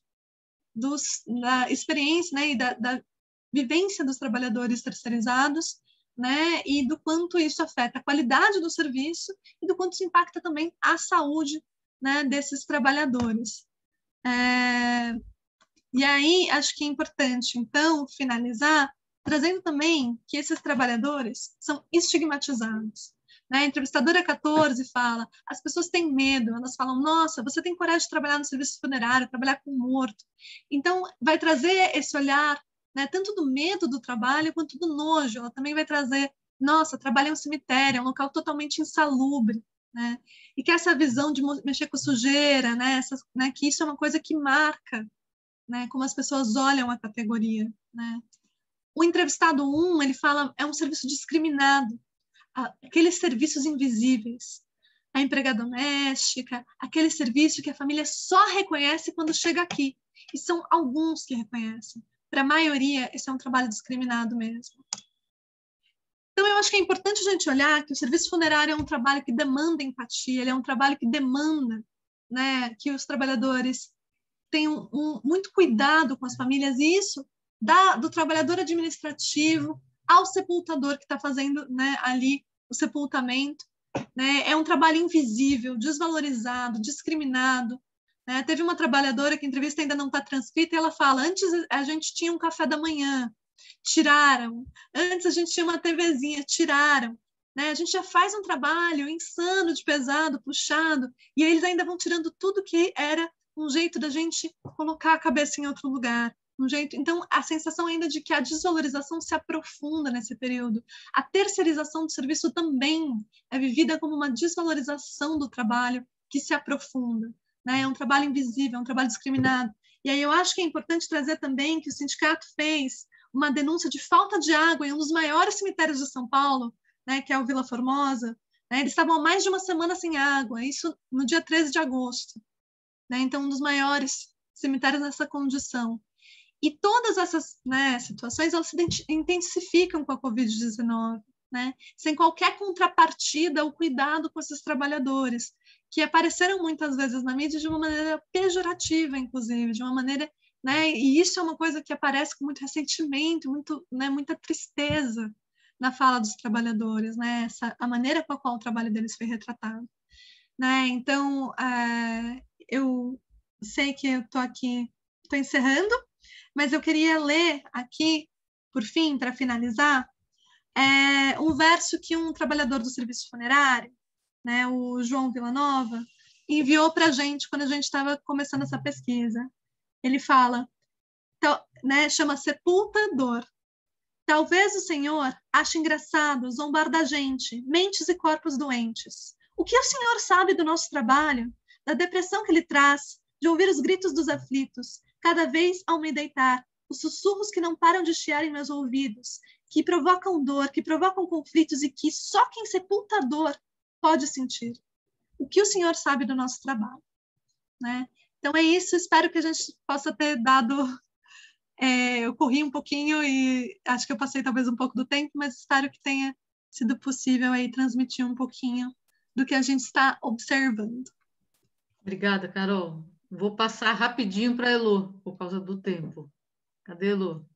da experiência, né? E da vivência dos trabalhadores terceirizados né, e do quanto isso afeta a qualidade do serviço e do quanto isso impacta também a saúde, né, desses trabalhadores. E aí, acho que é importante, então, finalizar trazendo também que esses trabalhadores são estigmatizados. Né? A entrevistadora 14 fala, as pessoas têm medo, elas falam, nossa, você tem coragem de trabalhar no serviço funerário, trabalhar com morto. Então, vai trazer esse olhar, né, tanto do medo do trabalho quanto do nojo. Ela também vai trazer, nossa, trabalho em um cemitério, é um local totalmente insalubre. Né? E que essa visão de mexer com sujeira, né, que isso é uma coisa que marca, né, como as pessoas olham a categoria. Né? O entrevistado 1, ele fala, é um serviço discriminado, aqueles serviços invisíveis, a empregada doméstica, aquele serviço que a família só reconhece quando chega aqui. E são alguns que reconhecem. Para a maioria, esse é um trabalho discriminado mesmo. Então, eu acho que é importante a gente olhar que o serviço funerário é um trabalho que demanda empatia, ele é um trabalho que demanda, né, que os trabalhadores tenham muito cuidado com as famílias, e isso do trabalhador administrativo ao sepultador que está fazendo, né, ali o sepultamento. Né? É um trabalho invisível, desvalorizado, discriminado. Né? Teve uma trabalhadora que a entrevista ainda não está transcrita e ela fala, antes a gente tinha um café da manhã, tiraram. Antes a gente tinha uma TVzinha, tiraram. Né? A gente já faz um trabalho insano de pesado, puxado, e eles ainda vão tirando tudo que era um jeito da gente colocar a cabeça em outro lugar. Então, a sensação ainda de que a desvalorização se aprofunda nesse período. A terceirização do serviço também é vivida como uma desvalorização do trabalho que se aprofunda. Né? É um trabalho invisível, é um trabalho discriminado. E aí eu acho que é importante trazer também que o sindicato fez uma denúncia de falta de água em um dos maiores cemitérios de São Paulo, né, que é o Vila Formosa. Né? Eles estavam há mais de uma semana sem água, isso no dia 13 de agosto. Né? Então, um dos maiores cemitérios nessa condição. E todas essas, né, situações, elas se intensificam com a Covid-19, né? Sem qualquer contrapartida ou cuidado com esses trabalhadores, que apareceram muitas vezes na mídia de uma maneira pejorativa, inclusive, de uma maneira, né? E isso é uma coisa que aparece com muito ressentimento, né, muita tristeza na fala dos trabalhadores, né? A maneira com a qual o trabalho deles foi retratado. Né? Então, eu sei que eu estou aqui, estou encerrando, mas eu queria ler aqui, por fim, para finalizar, um verso que um trabalhador do serviço funerário, né, o João Villanova, enviou para a gente quando a gente estava começando essa pesquisa. Ele fala, né, chama Sepultador. Talvez o Senhor ache engraçado zombar da gente, mentes e corpos doentes. O que o Senhor sabe do nosso trabalho, da depressão que ele traz, de ouvir os gritos dos aflitos, cada vez ao me deitar, os sussurros que não param de chiar em meus ouvidos, que provocam dor, que provocam conflitos e que só quem sepulta a dor pode sentir. O que o Senhor sabe do nosso trabalho? Né? Então é isso, espero que a gente possa ter dado... eu corri um pouquinho e acho que eu passei talvez um pouco do tempo, mas espero que tenha sido possível aí transmitir um pouquinho do que a gente está observando. Obrigada, Carol. Vou passar rapidinho para a Elo, por causa do tempo. Cadê a Elo?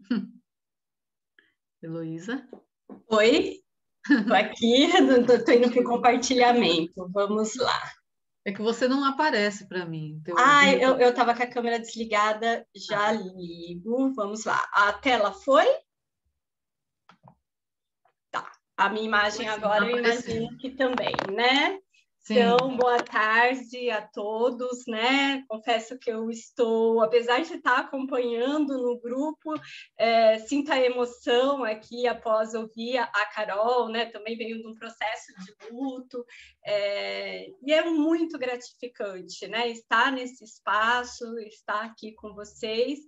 Heloísa? Oi, estou aqui, estou indo para o compartilhamento. Vamos lá. É que você não aparece para mim. Eu estava com a câmera desligada, já ligo. Vamos lá. A tela foi? Tá. A minha imagem agora eu imagino que também, né? Sim. Então, boa tarde a todos, né? Confesso que eu estou, apesar de estar acompanhando no grupo, sinto a emoção aqui após ouvir a Carol, né? Também venho de um processo de luto, e é muito gratificante, né? Estar nesse espaço, estar aqui com vocês.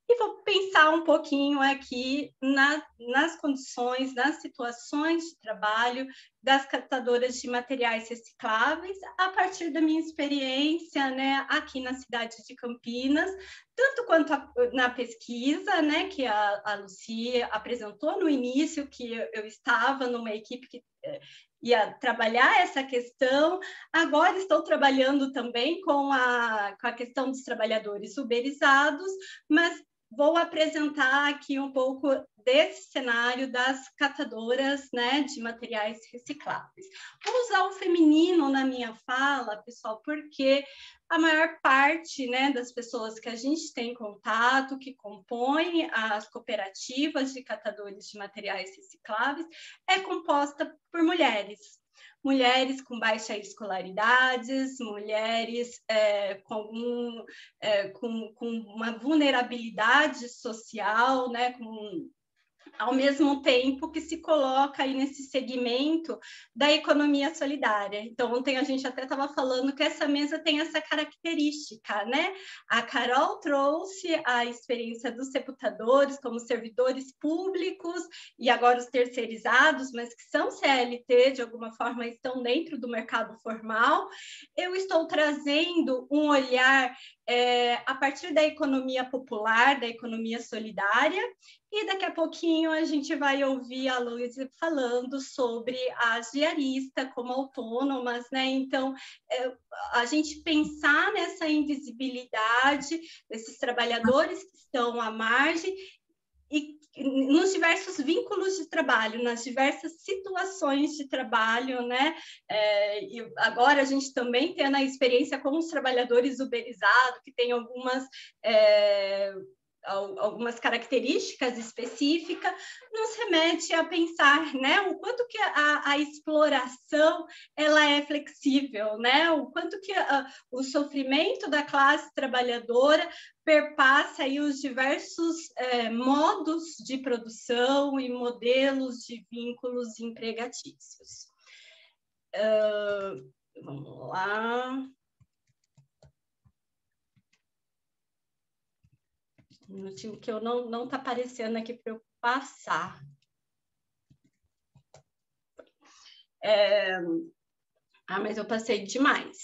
E vou pensar um pouquinho aqui nas condições, nas situações de trabalho das captadoras de materiais recicláveis, a partir da minha experiência, né, aqui na cidade de Campinas, tanto quanto na pesquisa, né, que a Lucia apresentou no início, que eu estava numa equipe que ia trabalhar essa questão. Agora estou trabalhando também com a questão dos trabalhadores uberizados, mas vou apresentar aqui um pouco desse cenário das catadoras, né, de materiais recicláveis. Vou usar o feminino na minha fala, pessoal, porque a maior parte, né, das pessoas que a gente tem contato, que compõem as cooperativas de catadores de materiais recicláveis, é composta por mulheres. Mulheres com baixa escolaridades, mulheres com uma vulnerabilidade social, né, ao mesmo tempo que se coloca aí nesse segmento da economia solidária. Então, ontem a gente até estava falando que essa mesa tem essa característica, né? A Carol trouxe a experiência dos sepultadores como servidores públicos e agora os terceirizados, mas que são CLT, de alguma forma estão dentro do mercado formal. Eu estou trazendo um olhar a partir da economia popular, da economia solidária, e daqui a pouquinho a gente vai ouvir a Luísa falando sobre as diaristas como autônomas, né? Então, a gente pensar nessa invisibilidade desses trabalhadores que estão à margem e nos diversos vínculos de trabalho, nas diversas situações de trabalho, né? E agora a gente também tem a experiência com os trabalhadores uberizados, que tem algumas características específicas, nos remete a pensar, né, o quanto que a exploração ela é flexível, né, o quanto que o sofrimento da classe trabalhadora perpassa aí os diversos modos de produção e modelos de vínculos empregatícios. Vamos lá. Um minutinho que eu não está aparecendo aqui para eu passar. Mas eu passei demais.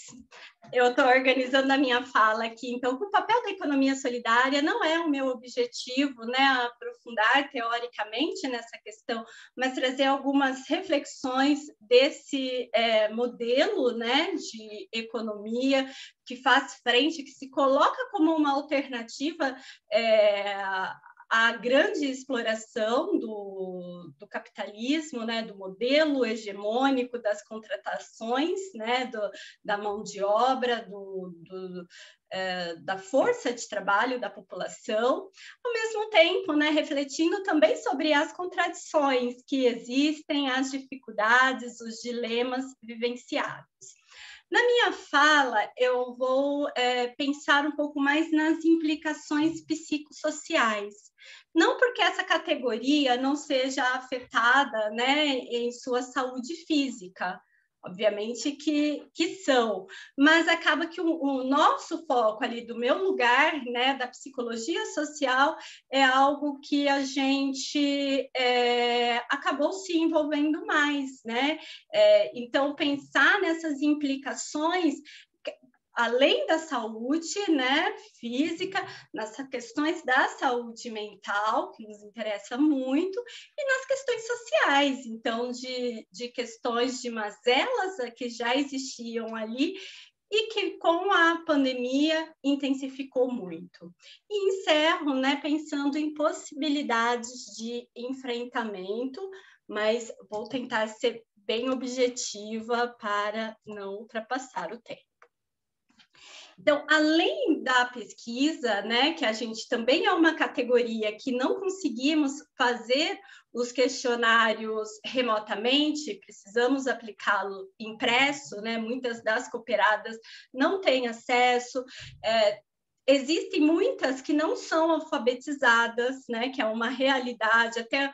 Eu estou organizando a minha fala aqui, então, o papel da economia solidária não é o meu objetivo, né, aprofundar teoricamente nessa questão, mas trazer algumas reflexões desse modelo, né, de economia que faz frente, que se coloca como uma alternativa a grande exploração do capitalismo, né, do modelo hegemônico das contratações, né, da mão de obra, da força de trabalho da população, ao mesmo tempo, né, refletindo também sobre as contradições que existem, as dificuldades, os dilemas vivenciados. Na minha fala, eu vou pensar um pouco mais nas implicações psicossociais. Não porque essa categoria não seja afetada, né, em sua saúde física, obviamente que são, mas acaba que o nosso foco ali do meu lugar, né, da psicologia social, é algo que a gente acabou se envolvendo mais, né? Então, pensar nessas implicações, além da saúde, né, física, nessas questões da saúde mental, que nos interessa muito, e nas questões sociais, então, de questões de mazelas que já existiam ali e que, com a pandemia, intensificou muito. E encerro, né, pensando em possibilidades de enfrentamento, mas vou tentar ser bem objetiva para não ultrapassar o tempo. Então, além da pesquisa, né, que a gente também é uma categoria que não conseguimos fazer os questionários remotamente, precisamos aplicá-lo impresso, né, muitas das cooperadas não têm acesso, existem muitas que não são alfabetizadas, né, que é uma realidade, até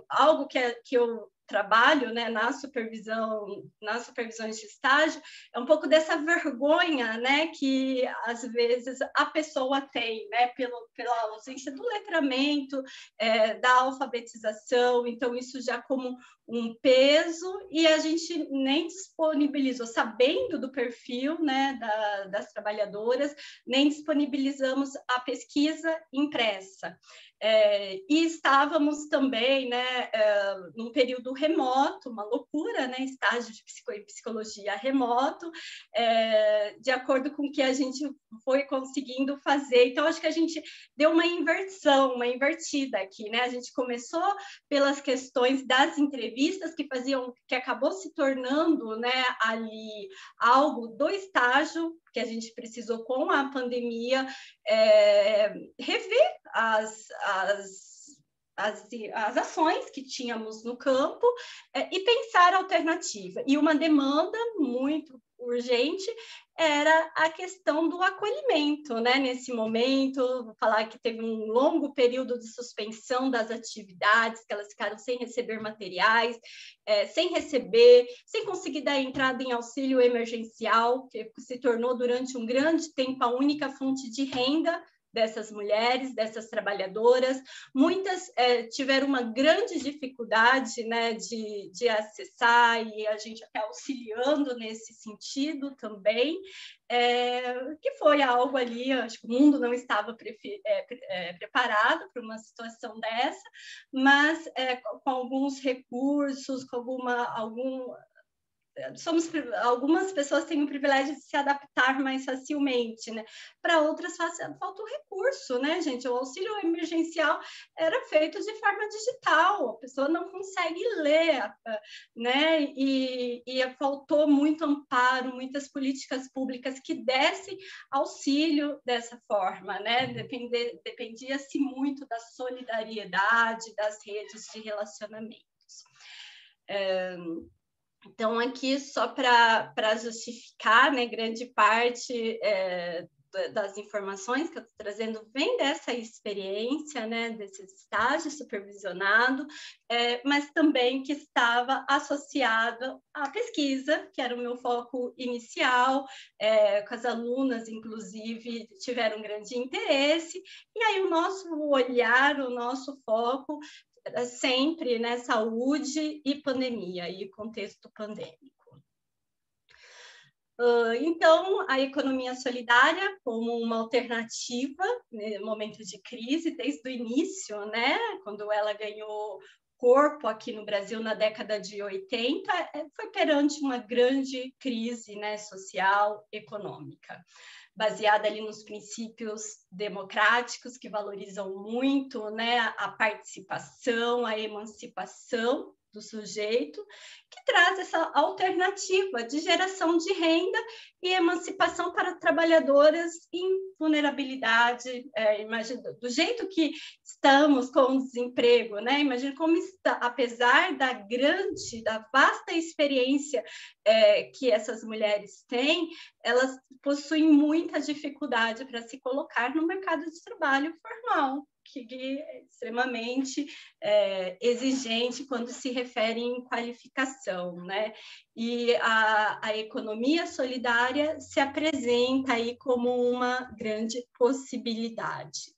algo que eu trabalho, né, nas supervisões de estágio, é um pouco dessa vergonha, né, que às vezes a pessoa tem, né, pela ausência do letramento, da alfabetização, então isso já como um peso, e a gente nem disponibilizou, sabendo do perfil, né, das trabalhadoras, nem disponibilizamos a pesquisa impressa. E estávamos também, né, num período remoto, uma loucura, né, estágio de psicologia remoto, de acordo com o que a gente foi conseguindo fazer. Então, acho que a gente deu uma inversão, uma invertida aqui, né? A gente começou pelas questões das entrevistas que acabou se tornando, né, ali algo do estágio, que a gente precisou, com a pandemia, rever as ações que tínhamos no campo e pensar alternativa. E uma demanda muito urgente era a questão do acolhimento, né? Nesse momento, vou falar que teve um longo período de suspensão das atividades, que elas ficaram sem receber materiais, sem conseguir dar entrada em auxílio emergencial, que se tornou durante um grande tempo a única fonte de renda dessas mulheres, dessas trabalhadoras. Muitas tiveram uma grande dificuldade, né, de acessar, e a gente até auxiliando nesse sentido também, que foi algo ali, acho que o mundo não estava preparado para uma situação dessa, mas com alguns recursos, com algumas pessoas têm o privilégio de se adaptar mais facilmente, né? Para outras falta o recurso, né, gente? O auxílio emergencial era feito de forma digital, a pessoa não consegue ler, né? E faltou muito amparo, muitas políticas públicas que dessem auxílio dessa forma, né? Dependia-se muito da solidariedade, das redes de relacionamentos. Então, aqui, só para justificar, né, grande parte das informações que eu estou trazendo vem dessa experiência, né, desse estágio supervisionado, mas também que estava associado à pesquisa, que era o meu foco inicial, com as alunas, inclusive, tiveram grande interesse, e aí o nosso olhar, o nosso foco sempre, né, saúde e pandemia, e contexto pandêmico. Então, a economia solidária como uma alternativa no momento de crise, desde o início, né, quando ela ganhou corpo aqui no Brasil na década de 80, foi perante uma grande crise, né, social, econômica, baseada ali nos princípios democráticos que valorizam muito, né, a participação, a emancipação do sujeito, que traz essa alternativa de geração de renda e emancipação para trabalhadoras em vulnerabilidade. Imagina, do jeito que estamos com o desemprego, né? Imagina como está, apesar da vasta experiência que essas mulheres têm, elas possuem muita dificuldade para se colocar no mercado de trabalho formal, que é extremamente exigente quando se refere em qualificação, né? E a economia solidária se apresenta aí como uma grande possibilidade.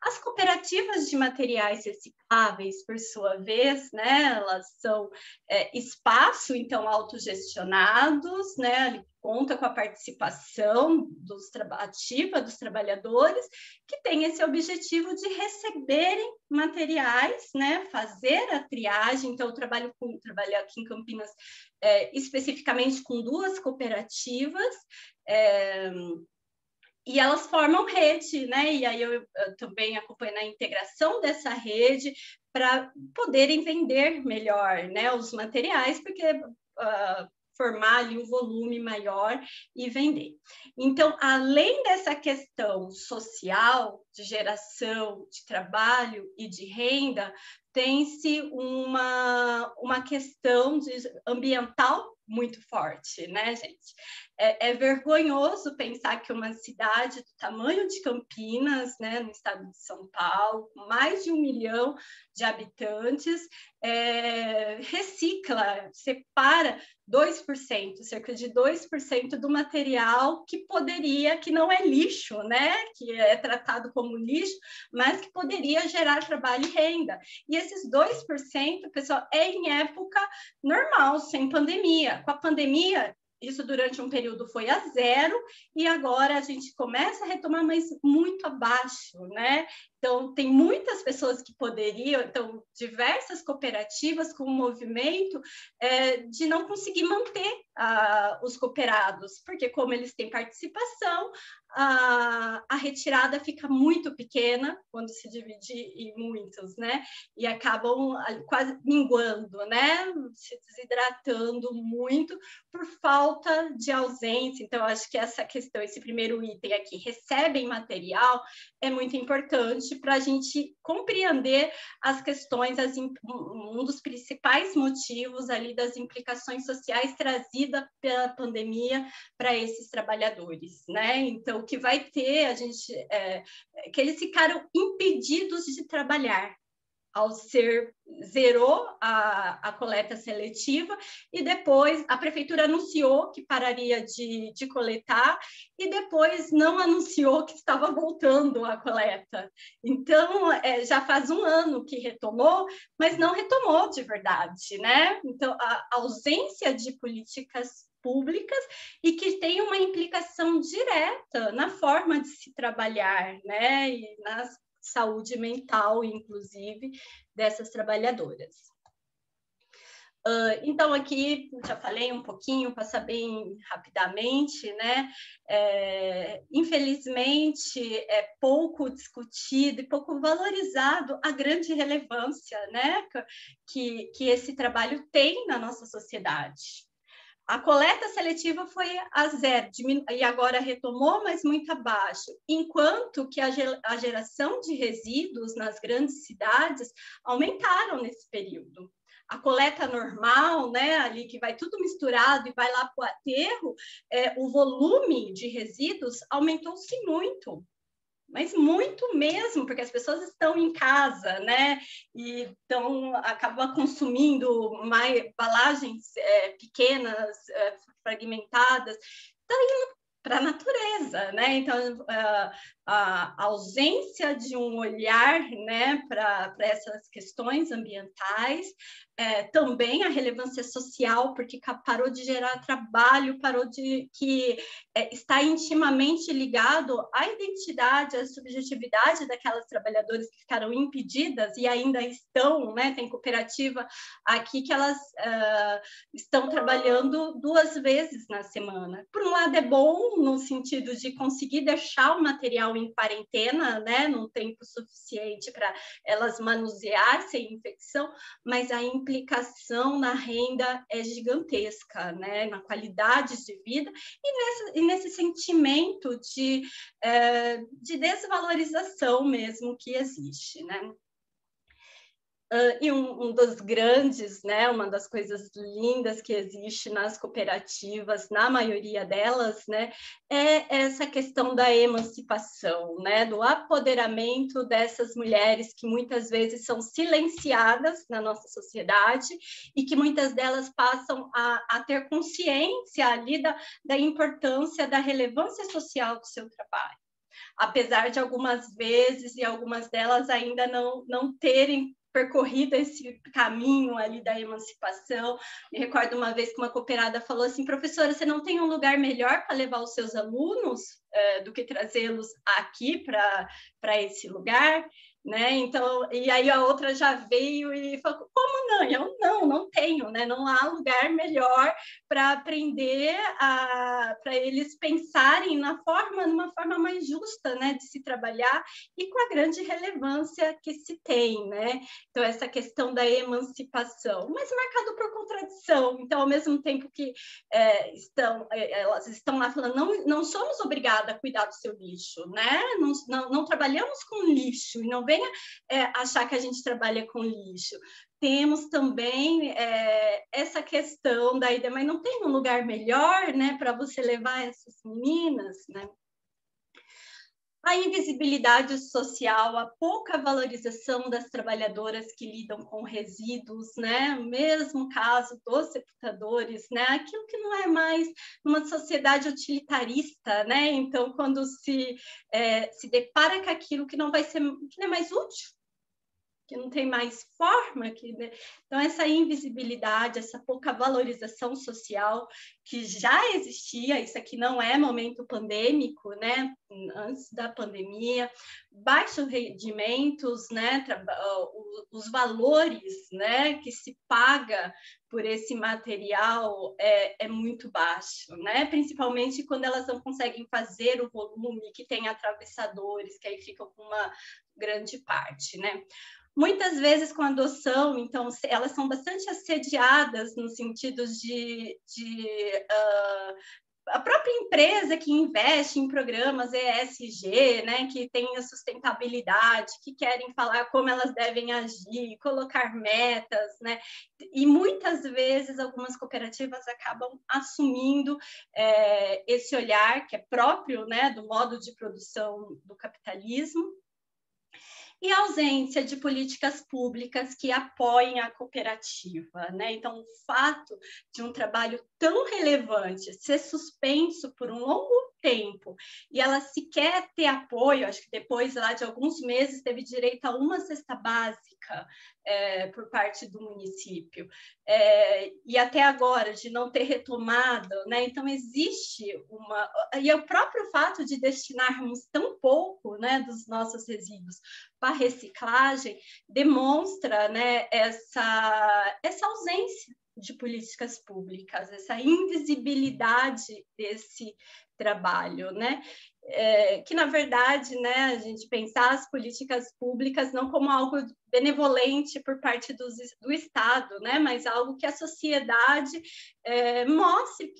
As cooperativas de materiais recicláveis, por sua vez, né, elas são espaço, então, autogestionados, né, conta com a participação ativa dos trabalhadores, que tem esse objetivo de receberem materiais, né, fazer a triagem. Então, eu trabalho aqui em Campinas especificamente com 2 cooperativas, e elas formam rede, né? E aí eu também acompanho a integração dessa rede para poderem vender melhor, né, os materiais, porque formar ali um volume maior e vender. Então, além dessa questão social, de geração de trabalho e de renda, tem-se uma questão ambiental muito forte, né, gente? É vergonhoso pensar que uma cidade do tamanho de Campinas, né, no estado de São Paulo, com mais de 1 milhão de habitantes, recicla, separa 2%, cerca de 2% do material que poderia, que não é lixo, né? Que é tratado como lixo, mas que poderia gerar trabalho e renda. E esses 2%, pessoal, é em época normal, sem pandemia. Com a pandemia, isso durante um período foi a zero, e agora a gente começa a retomar, mas muito abaixo, né? Então, tem muitas pessoas que poderiam, então, diversas cooperativas com o movimento de não conseguir manter os cooperados, porque como eles têm participação, a retirada fica muito pequena quando se dividir em muitos, né? E acabam quase minguando, né? Se desidratando muito por falta de ausência. Então, acho que essa questão, esse primeiro item aqui, recebem material, é muito importante para a gente compreender as questões, um dos principais motivos ali das implicações sociais trazidas pela pandemia para esses trabalhadores, né? Então, o que vai ter, que eles ficaram impedidos de trabalhar, zerou a coleta seletiva, e depois a prefeitura anunciou que pararia de coletar, e depois não anunciou que estava voltando a coleta. Então, já faz um ano que retomou, mas não retomou de verdade, né? Então, a ausência de políticas públicas e que tem uma implicação direta na forma de se trabalhar, né? E nas saúde mental, inclusive, dessas trabalhadoras. Então, aqui, já falei um pouquinho, passar bem rapidamente, né? Infelizmente, é pouco discutido e pouco valorizado a grande relevância, né? que esse trabalho tem na nossa sociedade. A coleta seletiva foi a zero, e agora retomou, mas muito abaixo, enquanto que a geração de resíduos nas grandes cidades aumentaram nesse período. A coleta normal, né, ali que vai tudo misturado e vai lá para o aterro, o volume de resíduos aumentou-se muito. Mas muito mesmo, porque as pessoas estão em casa, né? E então acabam consumindo mais embalagens pequenas, fragmentadas, está indo para a natureza, né? Então a ausência de um olhar, né, para essas questões ambientais, também a relevância social, porque parou de gerar trabalho, que está intimamente ligado à identidade, à subjetividade daquelas trabalhadoras que ficaram impedidas e ainda estão, né? Tem cooperativa aqui que elas estão trabalhando 2 vezes na semana. Por um lado é bom, no sentido de conseguir deixar o material em quarentena, né, num tempo suficiente para elas manusear sem infecção, mas a implicação na renda é gigantesca, né, na qualidade de vida e nesse sentimento de desvalorização mesmo que existe, né? E um dos grandes, né, uma das coisas lindas que existe nas cooperativas, na maioria delas, né, é essa questão da emancipação, né, do apoderamento dessas mulheres que muitas vezes são silenciadas na nossa sociedade e que muitas delas passam a ter consciência ali da importância, da relevância social do seu trabalho. Apesar de algumas vezes e algumas delas ainda não terem percorrido esse caminho ali da emancipação. Me recordo uma vez que uma cooperada falou assim: professora, você não tem um lugar melhor para levar os seus alunos do que trazê-los aqui para esse lugar? Né? Então, e aí a outra já veio e falou: como não? Eu não tenho, né? Não há lugar melhor para aprender, para eles pensarem numa forma mais justa, né, de se trabalhar e com a grande relevância que se tem, né? Então, essa questão da emancipação, mas marcado por contradição. Então, ao mesmo tempo que elas estão lá falando, não somos obrigadas a cuidar do seu lixo, né? Não trabalhamos com lixo, e não venha achar que a gente trabalha com lixo. Temos também essa questão da ideia, mas não tem um lugar melhor, né, para você levar essas meninas, né? a invisibilidade social, a pouca valorização das trabalhadoras que lidam com resíduos, né? O mesmo caso dos sepultadores, né? Aquilo que não é mais uma sociedade utilitarista, né? Então, quando se depara com aquilo que não vai ser, que não é mais útil, que não tem mais forma, né? Então essa invisibilidade, essa pouca valorização social que já existia, isso aqui não é momento pandêmico, né? Antes da pandemia, baixos rendimentos, né? Os valores, né? Que se paga por esse material é muito baixo, né? Principalmente quando elas não conseguem fazer o volume, que tem atravessadores, que aí ficam com uma grande parte, né? Muitas vezes com adoção, então, elas são bastante assediadas no sentido a própria empresa que investe em programas ESG, né, que tem a sustentabilidade, que querem falar como elas devem agir, colocar metas, né, e muitas vezes algumas cooperativas acabam assumindo esse olhar que é próprio, né, do modo de produção do capitalismo, e a ausência de políticas públicas que apoiem a cooperativa, né? Então, o fato de um trabalho tão relevante ser suspenso por um longo tempo e ela sequer ter apoio, acho que depois lá de alguns meses teve direito a uma cesta básica por parte do município, e até agora de não ter retomado, né? Então existe e o próprio fato de destinarmos tão pouco, né, dos nossos resíduos para reciclagem demonstra, né, essa ausência de políticas públicas, essa invisibilidade desse trabalho, né? Que, na verdade, né, a gente pensar as políticas públicas não como algo benevolente por parte do Estado, né, mas algo que a sociedade mostre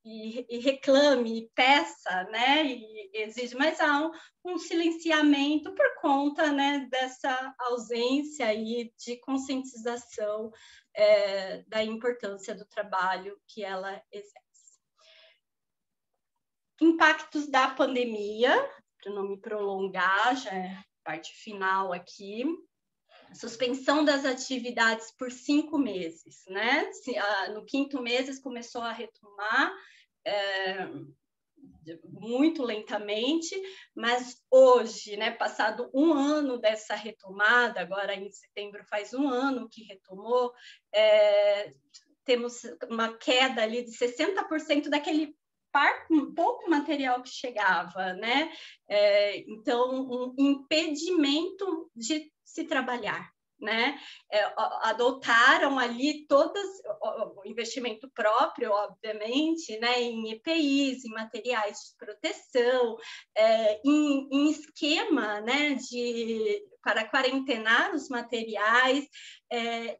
e reclame, e peça, né, e exige, mas há um silenciamento por conta, né, dessa ausência aí de conscientização da importância do trabalho que ela exerce. Impactos da pandemia, para não me prolongar, já é a parte final aqui. Suspensão das atividades por 5 meses, né? No 5º mês começou a retomar muito lentamente, mas hoje, né, passado 1 ano dessa retomada, agora em setembro faz 1 ano que retomou, temos uma queda ali de 60% daquele pouco material que chegava, né? Então, um impedimento de se trabalhar, né? Adotaram ali o investimento próprio, obviamente, né? Em EPIs, em materiais de proteção, em esquema, né? Para quarentenar os materiais,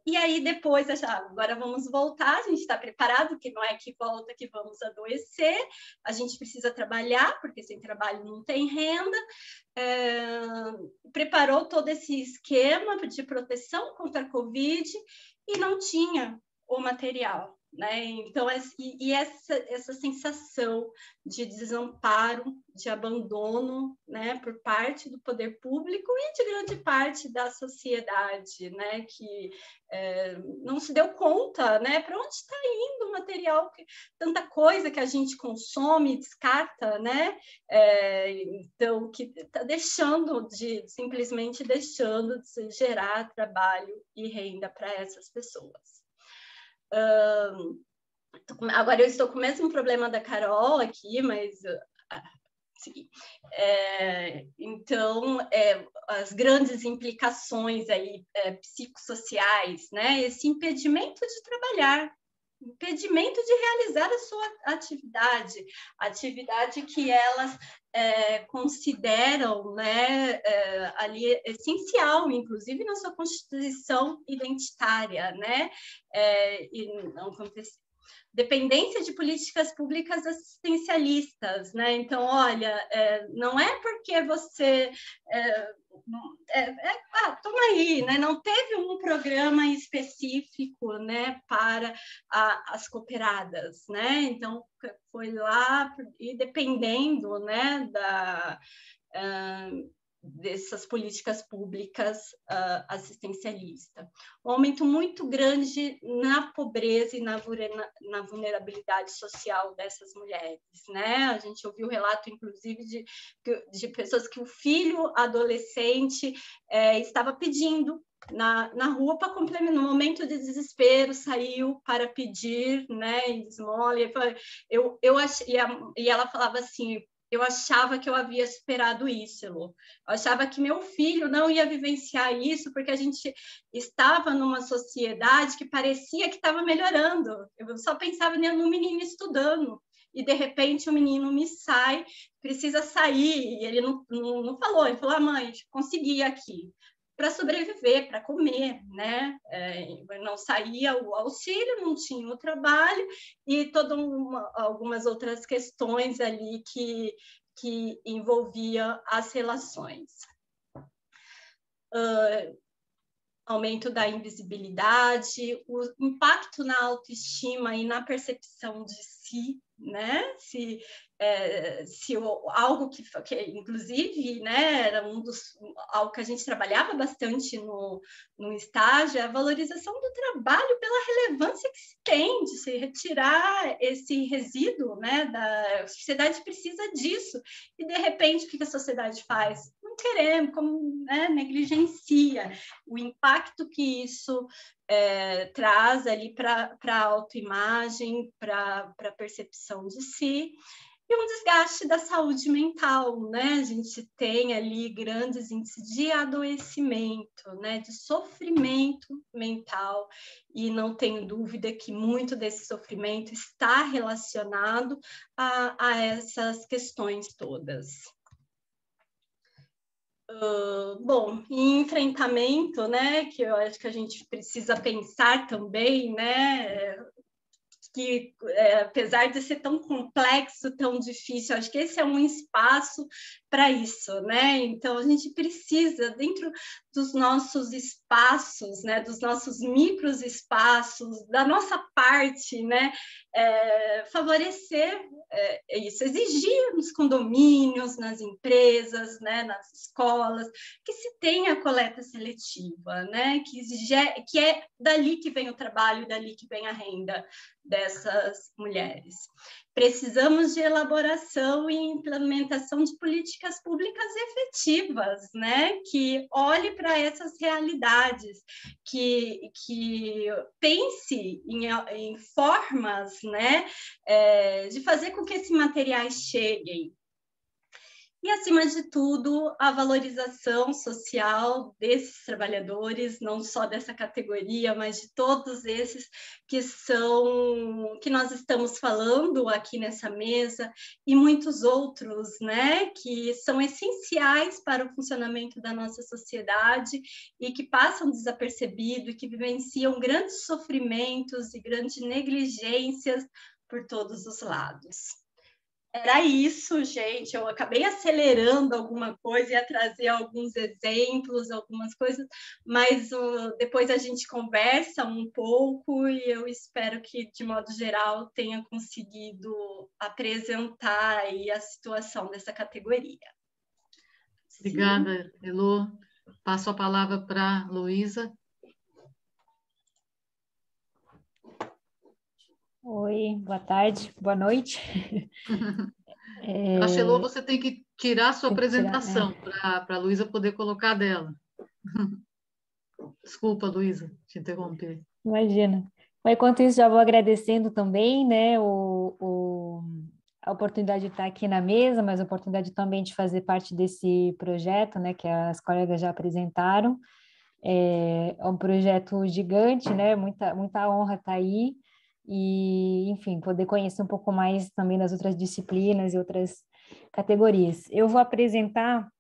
e aí depois, agora vamos voltar, a gente está preparado, que não é que volta que vamos adoecer, a gente precisa trabalhar, porque sem trabalho não tem renda, preparou todo esse esquema de proteção contra a Covid e não tinha o material, né? Então, essa sensação de desamparo, de abandono, né, por parte do poder público e de grande parte da sociedade, né, que não se deu conta, né, para onde está indo o material, tanta coisa que a gente consome, descarta, né, então que está simplesmente deixando de gerar trabalho e renda para essas pessoas. Agora eu estou com o mesmo problema da Carol aqui, mas então as grandes implicações aí psicossociais, né? Esse impedimento de trabalhar, impedimento de realizar a sua atividade que elas consideram, né, ali essencial, inclusive na sua constituição identitária, né? E não aconteceu. dependência de políticas públicas assistencialistas, né? Então, olha, não é porque você toma aí, né? Não teve um programa específico, né, para as cooperadas, né? Então, foi lá e dependendo, né, dessas políticas públicas assistencialistas. Um aumento muito grande na pobreza e na vulnerabilidade social dessas mulheres, né? A gente ouviu o relato, inclusive, de pessoas que o filho adolescente estava pedindo na rua para complementar, no momento de desespero, saiu para pedir, né, esmola, e ela falava assim: eu achava que eu havia superado isso, Elô. Eu achava que meu filho não ia vivenciar isso, porque a gente estava numa sociedade que parecia que estava melhorando. Eu só pensava no menino estudando. E, de repente, o menino me sai, precisa sair. E ele não falou, ele falou: mãe, consegui aqui. Para sobreviver, para comer, né? Não saía o auxílio, não tinha o trabalho e algumas outras questões ali que envolvia as relações. Aumento da invisibilidade, o impacto na autoestima e na percepção de si, né? Se algo que inclusive, né, era algo que a gente trabalhava bastante no estágio, a valorização do trabalho pela relevância que se tem de se retirar esse resíduo, né? A sociedade precisa disso e, de repente, o que a sociedade faz? Não queremos, como, né, negligencia o impacto que isso traz ali para a autoimagem, para a percepção de si, e um desgaste da saúde mental, né? A gente tem ali grandes índices de adoecimento, né? De sofrimento mental, e não tenho dúvida que muito desse sofrimento está relacionado a essas questões todas. Bom, em enfrentamento, né, que eu acho que a gente precisa pensar também, né, que apesar de ser tão complexo, tão difícil, acho que esse é um espaço para isso, né? Então a gente precisa, dentro dos nossos espaços, né, dos nossos micros espaços, da nossa parte, né, favorecer isso, exigir nos condomínios, nas empresas, né, nas escolas, que se tenha coleta seletiva, né, que é dali que vem o trabalho, dali que vem a renda dessas mulheres. Precisamos de elaboração e implementação de políticas públicas efetivas, né? Que olhe para essas realidades, que pense em formas, né? De fazer com que esses materiais cheguem. E, acima de tudo, a valorização social desses trabalhadores, não só dessa categoria, mas de todos esses que nós estamos falando aqui nessa mesa, e muitos outros, né, que são essenciais para o funcionamento da nossa sociedade e que passam desapercebidos e que vivenciam grandes sofrimentos e grandes negligências por todos os lados. Era isso, gente. Eu acabei acelerando alguma coisa, ia trazer alguns exemplos, algumas coisas, mas depois a gente conversa um pouco e eu espero que, de modo geral, tenha conseguido apresentar aí a situação dessa categoria. Obrigada, Elô. Passo a palavra para a Luísa. Oi, boa tarde, boa noite. Acho que, Elô, você tem que tirar a sua apresentação para a Luísa poder colocar dela. Desculpa, Luísa, te interromper. Imagina. Mas, enquanto isso, já vou agradecendo também, né, a oportunidade de estar aqui na mesa, mas a oportunidade também de fazer parte desse projeto, né, que as colegas já apresentaram. É um projeto gigante, né, muita honra estar aí. E, enfim, poder conhecer um pouco mais também das outras disciplinas e outras categorias. Eu vou apresentar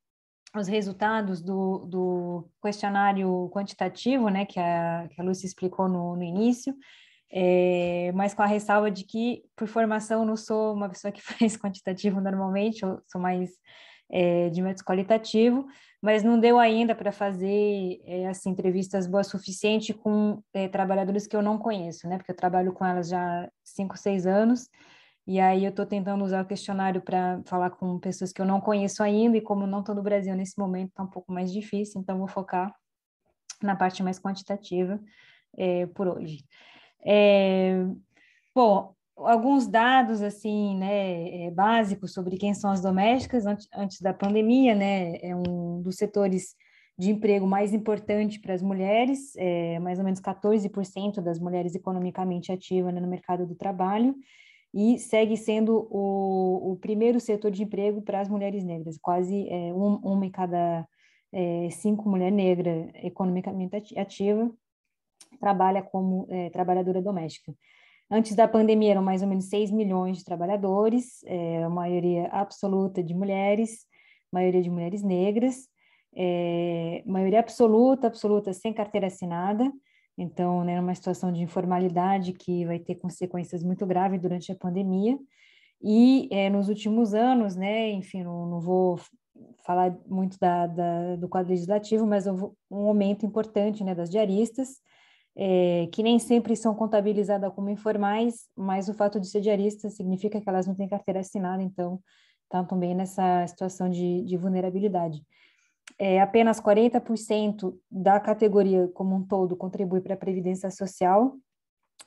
os resultados do questionário quantitativo, né, que a Lúcia explicou no início, mas com a ressalva de que, por formação, não sou uma pessoa que faz quantitativo normalmente, eu sou mais de método qualitativo, mas não deu ainda para fazer assim, entrevistas boas o suficiente com trabalhadores que eu não conheço, né? Porque eu trabalho com elas já há 5, 6 anos, e aí eu estou tentando usar o questionário para falar com pessoas que eu não conheço ainda, e como não estou no Brasil nesse momento, está um pouco mais difícil, então vou focar na parte mais quantitativa por hoje. Bom, alguns dados assim, né, básicos sobre quem são as domésticas antes da pandemia, né, é um dos setores de emprego mais importante para as mulheres, mais ou menos 14% das mulheres economicamente ativas, né, no mercado do trabalho, e segue sendo o primeiro setor de emprego para as mulheres negras, quase uma em cada 5 mulher negra economicamente ativa trabalha como trabalhadora doméstica. Antes da pandemia, eram mais ou menos 6 milhões de trabalhadores, a maioria absoluta de mulheres, maioria de mulheres negras, maioria absoluta sem carteira assinada, então, né, uma situação de informalidade que vai ter consequências muito graves durante a pandemia. E nos últimos anos, né, enfim, não vou falar muito do quadro legislativo, mas houve um aumento importante, né, das diaristas, que nem sempre são contabilizadas como informais, mas o fato de ser diarista significa que elas não têm carteira assinada, então estão também nessa situação de vulnerabilidade. Apenas 40% da categoria como um todo contribui para a Previdência Social.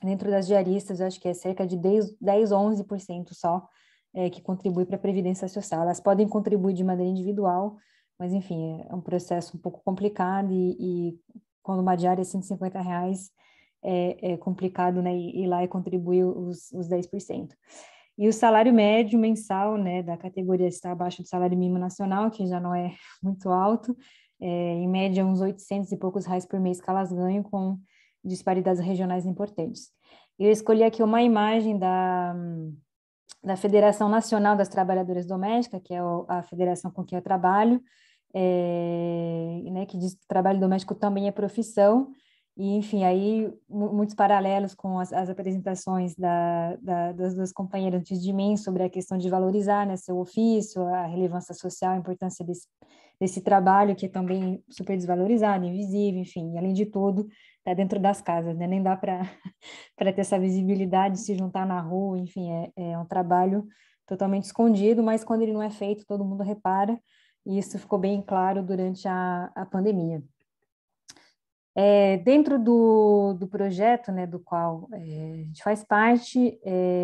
Dentro das diaristas, eu acho que é cerca de 10, 11% só que contribui para a Previdência Social. Elas podem contribuir de maneira individual, mas, enfim, é um processo um pouco complicado e quando uma diária é R$150, é complicado, né, ir lá e contribuir os 10%. E o salário médio mensal, né, da categoria está abaixo do salário mínimo nacional, que já não é muito alto, em média uns 800 e poucos reais por mês que elas ganham, com disparidades regionais importantes. Eu escolhi aqui uma imagem da Federação Nacional das Trabalhadoras Domésticas, que é a federação com quem eu trabalho, né, que diz que o trabalho doméstico também é profissão, e, enfim, aí muitos paralelos com as apresentações das duas companheiras antes de mim sobre a questão de valorizar, né, seu ofício, a relevância social, a importância desse trabalho que é também super desvalorizado, invisível, enfim, além de tudo, está dentro das casas, né, nem dá para ter essa visibilidade, se juntar na rua, enfim, é um trabalho totalmente escondido, mas quando ele não é feito, todo mundo repara, e isso ficou bem claro durante a pandemia. Dentro do projeto, né, do qual a gente faz parte,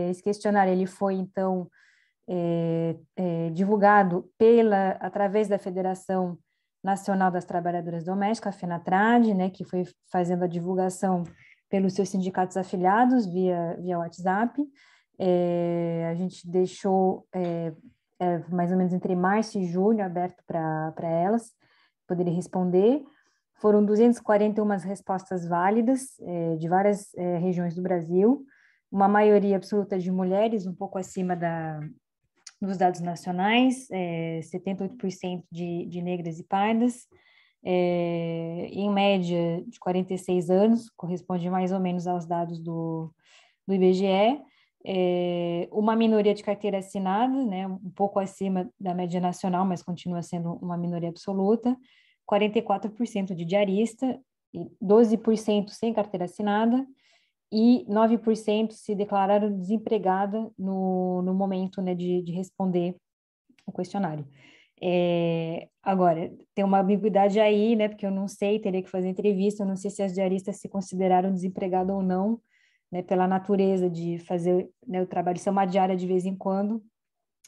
esse questionário ele foi, então, divulgado através da Federação Nacional das Trabalhadoras Domésticas, a FENATRAD, né, que foi fazendo a divulgação pelos seus sindicatos afiliados via WhatsApp. A gente deixou mais ou menos entre março e julho aberto para elas poderem responder. Foram 241 respostas válidas de várias regiões do Brasil, uma maioria absoluta de mulheres, um pouco acima dos dados nacionais, 78% de negras e pardas, em média de 46 anos, corresponde mais ou menos aos dados do IBGE, uma minoria de carteira assinada, né, um pouco acima da média nacional, mas continua sendo uma minoria absoluta, 44% de diarista, 12% sem carteira assinada, e 9% se declararam desempregada no momento, né, de responder o questionário. Agora, tem uma ambiguidade aí, né, porque eu não sei, teria que fazer entrevista, eu não sei se as diaristas se consideraram desempregadas ou não, né, pela natureza de fazer, né, o trabalho ser uma diária de vez em quando,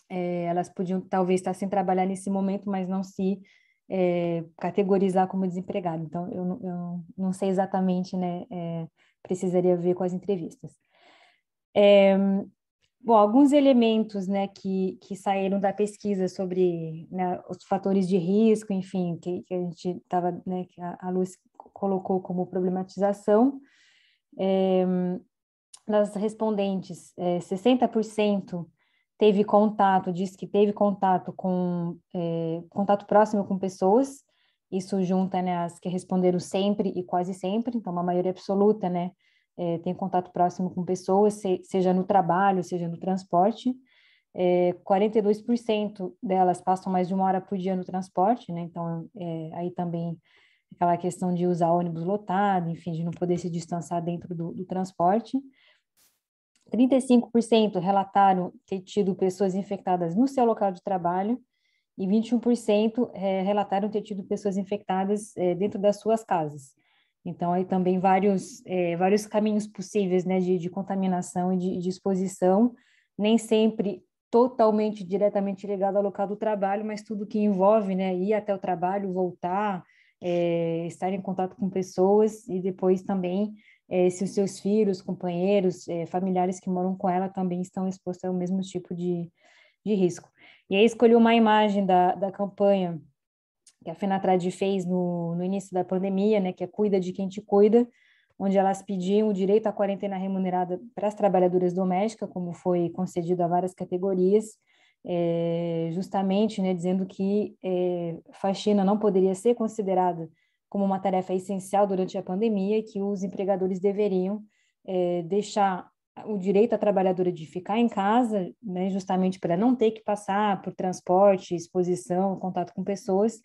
elas podiam talvez estar sem trabalhar nesse momento, mas não se categorizar como desempregado. Então, eu não sei exatamente, né, precisaria ver com as entrevistas. Bom, alguns elementos, né, que saíram da pesquisa sobre, né, os fatores de risco, enfim, que a gente estava, né, que a Luz colocou como problematização. Das respondentes, 60% teve contato, diz que teve contato contato próximo com pessoas, isso junta, né, as que responderam sempre e quase sempre, então uma maioria absoluta, né, tem contato próximo com pessoas, seja no trabalho, seja no transporte. 42% delas passam mais de 1 hora por dia no transporte, né? Então, aí também aquela questão de usar ônibus lotado, enfim, de não poder se distanciar dentro do transporte. 35% relataram ter tido pessoas infectadas no seu local de trabalho e 21% relataram ter tido pessoas infectadas dentro das suas casas. Então, aí também vários caminhos possíveis, né, de contaminação e de exposição, nem sempre totalmente, diretamente ligado ao local do trabalho, mas tudo que envolve, né, ir até o trabalho, voltar, estar em contato com pessoas e depois também, se os seus filhos, companheiros, familiares que moram com ela também estão expostos ao mesmo tipo de risco. E aí escolhi uma imagem da campanha que a Fenatrade fez no início da pandemia, né, que é Cuida de Quem Te Cuida, onde elas pediam o direito à quarentena remunerada para as trabalhadoras domésticas, como foi concedido a várias categorias, justamente, né, dizendo que faxina não poderia ser considerada como uma tarefa essencial durante a pandemia e que os empregadores deveriam deixar o direito à trabalhadora de ficar em casa, né, justamente para não ter que passar por transporte, exposição, contato com pessoas,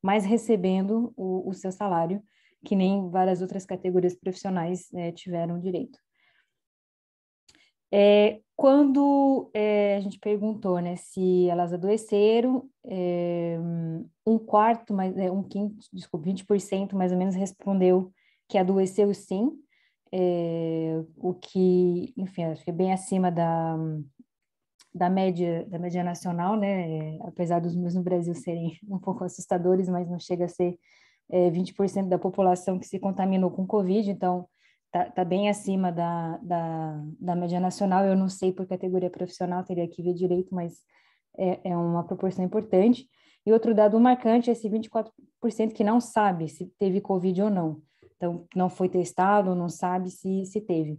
mas recebendo o seu salário, que nem várias outras categorias profissionais tiveram direito. Quando a gente perguntou, né, se elas adoeceram, 20% mais ou menos respondeu que adoeceu sim, o que, enfim, acho que é bem acima da média nacional, né, apesar dos números no Brasil serem um pouco assustadores, mas não chega a ser 20% da população que se contaminou com Covid, então tá bem acima da média nacional. Eu não sei por categoria profissional, teria que ver direito, mas é uma proporção importante. E outro dado marcante é esse 24% que não sabe se teve Covid ou não. Então, não foi testado, não sabe se teve.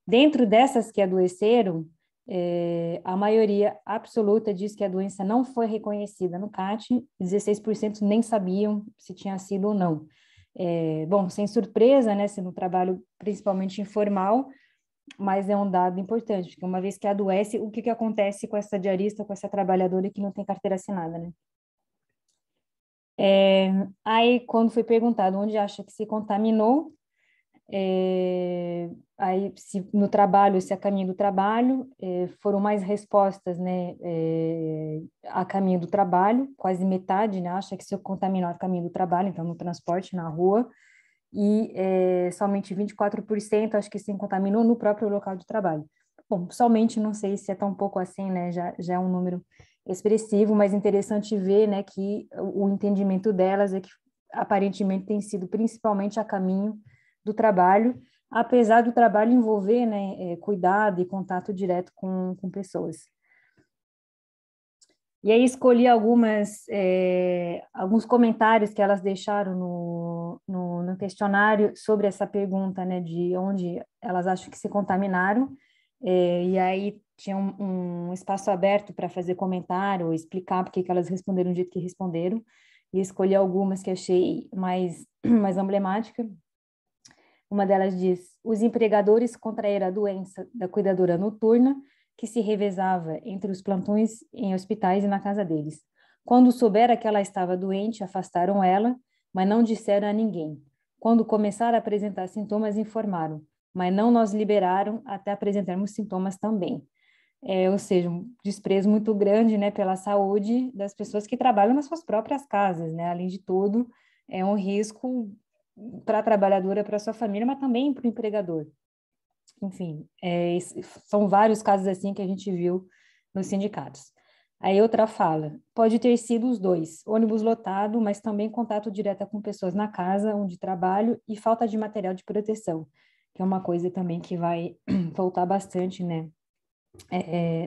Dentro dessas que adoeceram, a maioria absoluta diz que a doença não foi reconhecida no CAT, 16% nem sabiam se tinha sido ou não. Bom, sem surpresa, né, sendo um trabalho principalmente informal, mas é um dado importante, porque uma vez que adoece, o que acontece com essa diarista, com essa trabalhadora que não tem carteira assinada, né? Aí, quando foi perguntado onde acha que se contaminou, aí se no trabalho, se a caminho do trabalho, foram mais respostas, né, a caminho do trabalho, quase metade, né, acha que se contaminou a caminho do trabalho, então no transporte, na rua, e somente 24% acho que se contaminou no próprio local de trabalho. Bom, somente, não sei se é tão pouco assim, né, já é um número expressivo, mas interessante ver, né, que o entendimento delas é que aparentemente tem sido principalmente a caminho do trabalho, apesar do trabalho envolver, né, cuidado e contato direto com pessoas. E aí escolhi alguns comentários que elas deixaram no questionário sobre essa pergunta, né, de onde elas acham que se contaminaram, e aí tinha um espaço aberto para fazer comentário, ou explicar por que elas responderam do jeito que responderam, e escolhi algumas que achei mais emblemáticas. Uma delas diz: os empregadores contraíram a doença da cuidadora noturna, que se revezava entre os plantões em hospitais e na casa deles. Quando souberam que ela estava doente, afastaram ela, mas não disseram a ninguém. Quando começaram a apresentar sintomas, informaram, mas não nos liberaram até apresentarmos sintomas também. Ou seja, um desprezo muito grande, né, pela saúde das pessoas que trabalham nas suas próprias casas, né? Além de tudo, é um risco para a trabalhadora, para a sua família, mas também para o empregador. Enfim, são vários casos assim que a gente viu nos sindicatos. Aí outra fala: pode ter sido os dois, ônibus lotado, mas também contato direto com pessoas na casa onde trabalho e falta de material de proteção, que é uma coisa também que vai voltar bastante, né,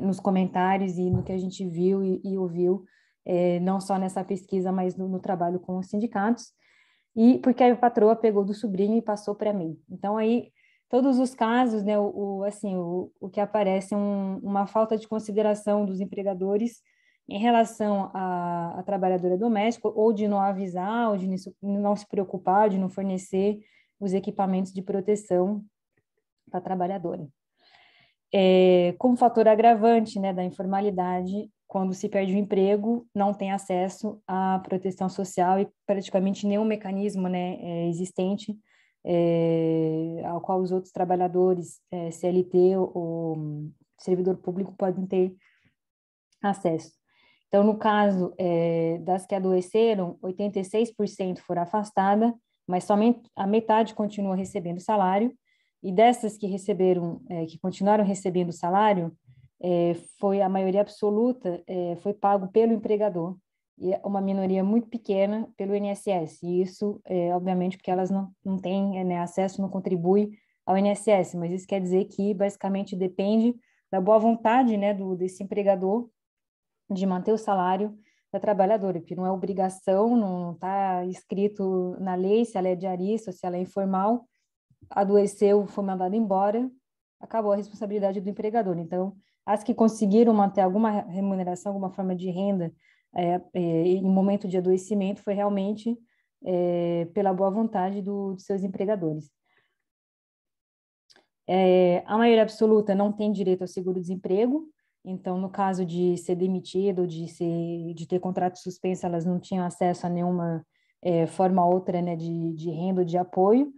nos comentários e no que a gente viu e ouviu, não só nessa pesquisa, mas no trabalho com os sindicatos. E porque a patroa pegou do sobrinho e passou para mim. Então, aí, todos os casos, né, o que aparece é uma falta de consideração dos empregadores em relação à trabalhadora doméstica, ou de não avisar, ou de não se preocupar, de não fornecer os equipamentos de proteção para a trabalhadora. Como fator agravante, né, da informalidade, quando se perde o emprego, não tem acesso à proteção social e praticamente nenhum mecanismo, né, existente ao qual os outros trabalhadores, CLT ou servidor público, podem ter acesso. Então, no caso das que adoeceram, 86% foram afastadas, mas somente a metade continua recebendo salário, e dessas que receberam, que continuaram recebendo salário, foi a maioria absoluta, foi pago pelo empregador, e uma minoria muito pequena pelo INSS, e isso, obviamente, porque elas não têm, né, acesso, não contribui ao INSS, mas isso quer dizer que, basicamente, depende da boa vontade, né, desse empregador de manter o salário da trabalhadora, que não é obrigação, não está escrito na lei se ela é diarista ou se ela é informal, adoeceu, foi mandado embora, acabou a responsabilidade do empregador. Então, as que conseguiram manter alguma remuneração, alguma forma de renda em momento de adoecimento, foi realmente pela boa vontade dos seus empregadores. A maioria absoluta não tem direito ao seguro-desemprego, então, no caso de ser demitido, de ter contrato suspenso, elas não tinham acesso a nenhuma forma ou outra, né, de renda ou de apoio,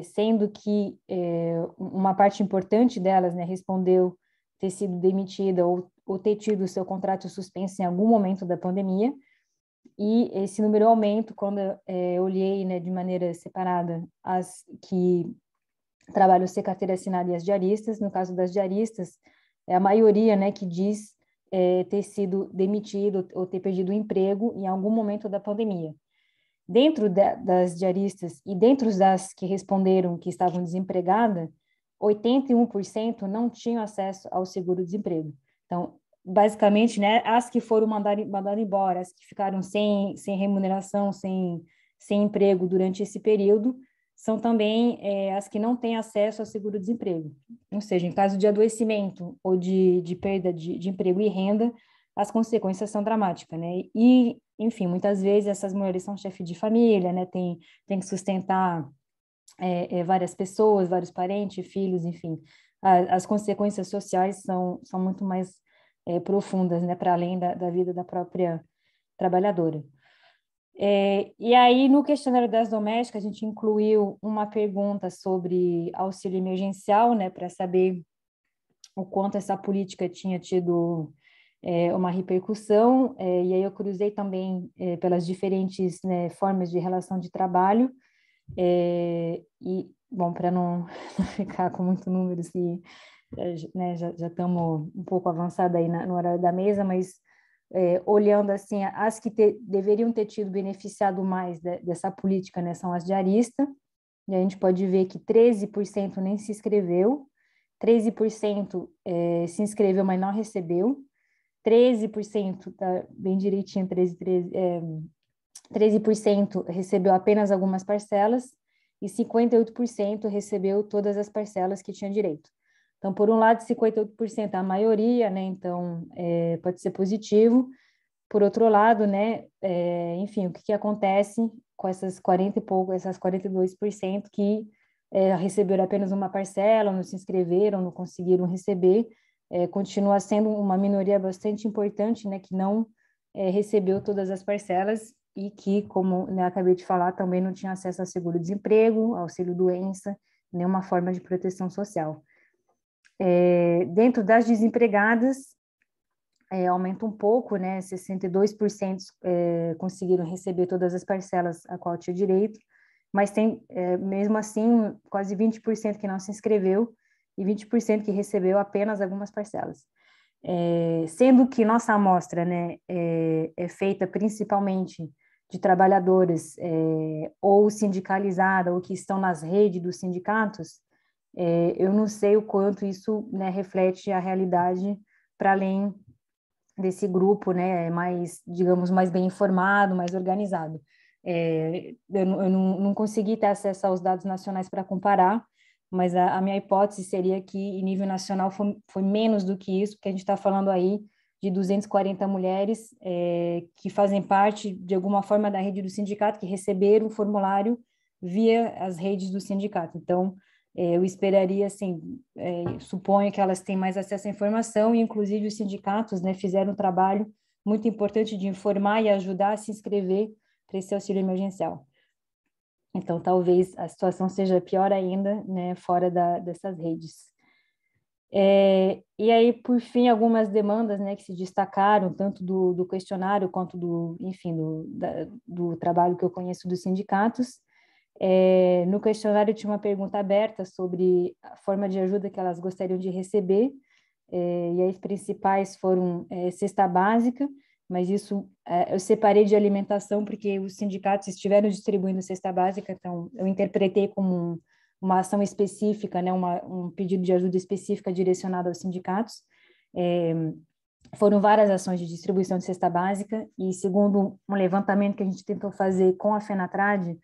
sendo que uma parte importante delas, né, respondeu ter sido demitida ou ter tido o seu contrato suspenso em algum momento da pandemia, e esse número aumenta quando eu olhei, né, de maneira separada as que trabalham sem carteira assinada e as diaristas. No caso das diaristas, a maioria, né, que diz ter sido demitido ou ter perdido o emprego em algum momento da pandemia. Dentro das diaristas e dentro das que responderam que estavam desempregadas, 81% não tinham acesso ao seguro-desemprego. Então, basicamente, né, as que foram mandadas embora, as que ficaram sem remuneração, sem emprego durante esse período, são também as que não têm acesso ao seguro-desemprego. Ou seja, em caso de adoecimento ou de perda de emprego e renda, as consequências são dramáticas, né? E, enfim, muitas vezes essas mulheres são chefes de família, né? Tem que sustentar várias pessoas, vários parentes, filhos, enfim. As consequências sociais são muito mais profundas, né? Para além da vida da própria trabalhadora. E aí, no questionário das domésticas, a gente incluiu uma pergunta sobre auxílio emergencial, né, para saber o quanto essa política tinha tido uma repercussão, e aí eu cruzei também pelas diferentes, né, formas de relação de trabalho, e, bom, para não ficar com muito número, se, né, já estamos um pouco avançados aí no horário da mesa, mas olhando assim, as que deveriam ter tido beneficiado mais dessa política, né, são as diaristas, e a gente pode ver que 13% nem se inscreveu, 13% se inscreveu, mas não recebeu, 13%, tá bem direitinho, 13% recebeu apenas algumas parcelas, e 58% recebeu todas as parcelas que tinha direito. Então, por um lado, 58% é a maioria, né? Então, pode ser positivo. Por outro lado, né? Enfim, o que acontece com essas 42% que receberam apenas uma parcela, não se inscreveram, não conseguiram receber, continua sendo uma minoria bastante importante, né? Que não recebeu todas as parcelas e que, como, né, acabei de falar, também não tinha acesso ao seguro-desemprego, auxílio-doença, nenhuma forma de proteção social. Dentro das desempregadas, aumenta um pouco, né? 62% conseguiram receber todas as parcelas a qual tinha direito, mas tem, mesmo assim, quase 20% que não se inscreveu e 20% que recebeu apenas algumas parcelas. Sendo que nossa amostra, né, é feita principalmente de trabalhadoras ou sindicalizadas ou que estão nas redes dos sindicatos, eu não sei o quanto isso, né, reflete a realidade para além desse grupo, né, mais, digamos, mais bem informado, mais organizado. Eu não consegui ter acesso aos dados nacionais para comparar, mas a minha hipótese seria que, em nível nacional, foi menos do que isso, porque a gente está falando aí de 240 mulheres que fazem parte, de alguma forma, da rede do sindicato, que receberam o formulário via as redes do sindicato. Então, Eu esperaria, assim, suponho que elas têm mais acesso à informação e, inclusive, os sindicatos, né, fizeram um trabalho muito importante de informar e ajudar a se inscrever para esse auxílio emergencial. Então, talvez a situação seja pior ainda, né, fora dessas redes. E aí, por fim, algumas demandas, né, que se destacaram, tanto do questionário quanto enfim, do trabalho que eu conheço dos sindicatos. No questionário tinha uma pergunta aberta sobre a forma de ajuda que elas gostariam de receber, e as principais foram cesta básica, mas isso eu separei de alimentação porque os sindicatos estiveram distribuindo cesta básica, então eu interpretei como uma ação específica, né, um pedido de ajuda específica direcionado aos sindicatos. Foram várias ações de distribuição de cesta básica e, segundo um levantamento que a gente tentou fazer com a FENATRAD,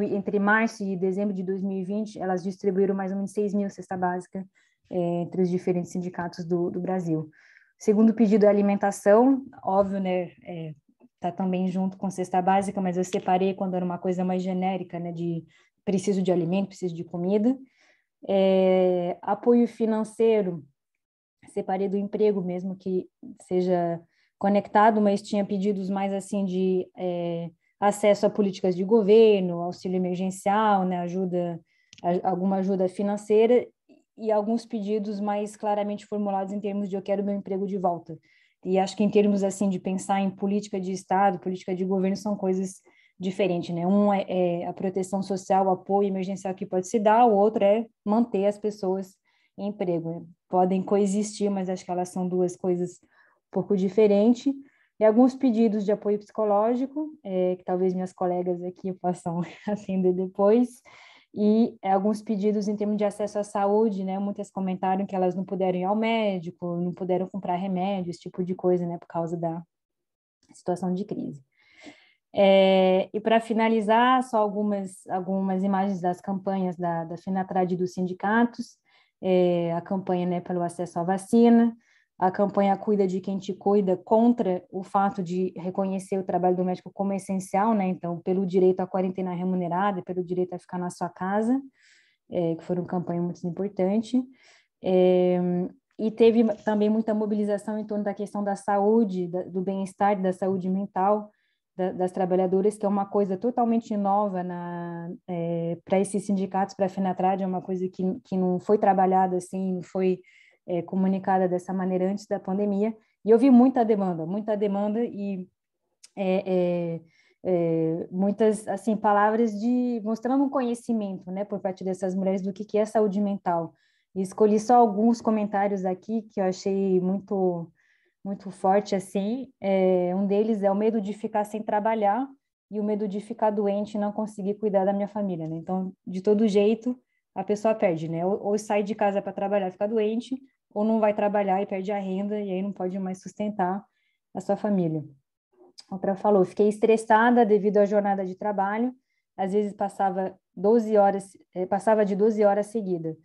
entre março e dezembro de 2020, elas distribuíram mais ou menos 6.000 cesta básica entre os diferentes sindicatos do Brasil. Segundo pedido é alimentação, óbvio, né, tá também junto com cesta básica, mas eu separei quando era uma coisa mais genérica, né, de preciso de alimento, preciso de comida. Apoio financeiro, separei do emprego mesmo, que seja conectado, mas tinha pedidos mais assim de acesso a políticas de governo, auxílio emergencial, né, alguma ajuda financeira, e alguns pedidos mais claramente formulados em termos de eu quero meu emprego de volta. E acho que em termos assim de pensar em política de Estado, política de governo, são coisas diferentes, né? Um é a proteção social, o apoio emergencial que pode se dar, o outro é manter as pessoas em emprego. Podem coexistir, mas acho que elas são duas coisas um pouco diferentes. E alguns pedidos de apoio psicológico, que talvez minhas colegas aqui possam atender depois, e alguns pedidos em termos de acesso à saúde, né? Muitas comentaram que elas não puderam ir ao médico, não puderam comprar remédio, esse tipo de coisa, né? Por causa da situação de crise. E para finalizar, só algumas imagens das campanhas da FENATRAD e dos sindicatos, a campanha, né, pelo acesso à vacina, a campanha Cuida de Quem Te Cuida, contra o fato de reconhecer o trabalho do médico como essencial, né, então, pelo direito à quarentena remunerada, pelo direito a ficar na sua casa, que foi uma campanha muito importante. E teve também muita mobilização em torno da questão da saúde, do bem-estar, da saúde mental das trabalhadoras, que é uma coisa totalmente nova para esses sindicatos, para a FENATRAD, é uma coisa que não foi trabalhada assim, não foi comunicada dessa maneira antes da pandemia, e eu vi muita demanda e muitas assim palavras mostrando um conhecimento, né, por parte dessas mulheres do que é saúde mental. E escolhi só alguns comentários aqui que eu achei muito forte assim. Um deles é o medo de ficar sem trabalhar e o medo de ficar doente e não conseguir cuidar da minha família, né? Então, de todo jeito, a pessoa perde, né? Ou sai de casa para trabalhar e fica doente, ou não vai trabalhar e perde a renda e aí não pode mais sustentar a sua família. Outra falou, fiquei estressada devido à jornada de trabalho, às vezes passava de 12 horas seguidas,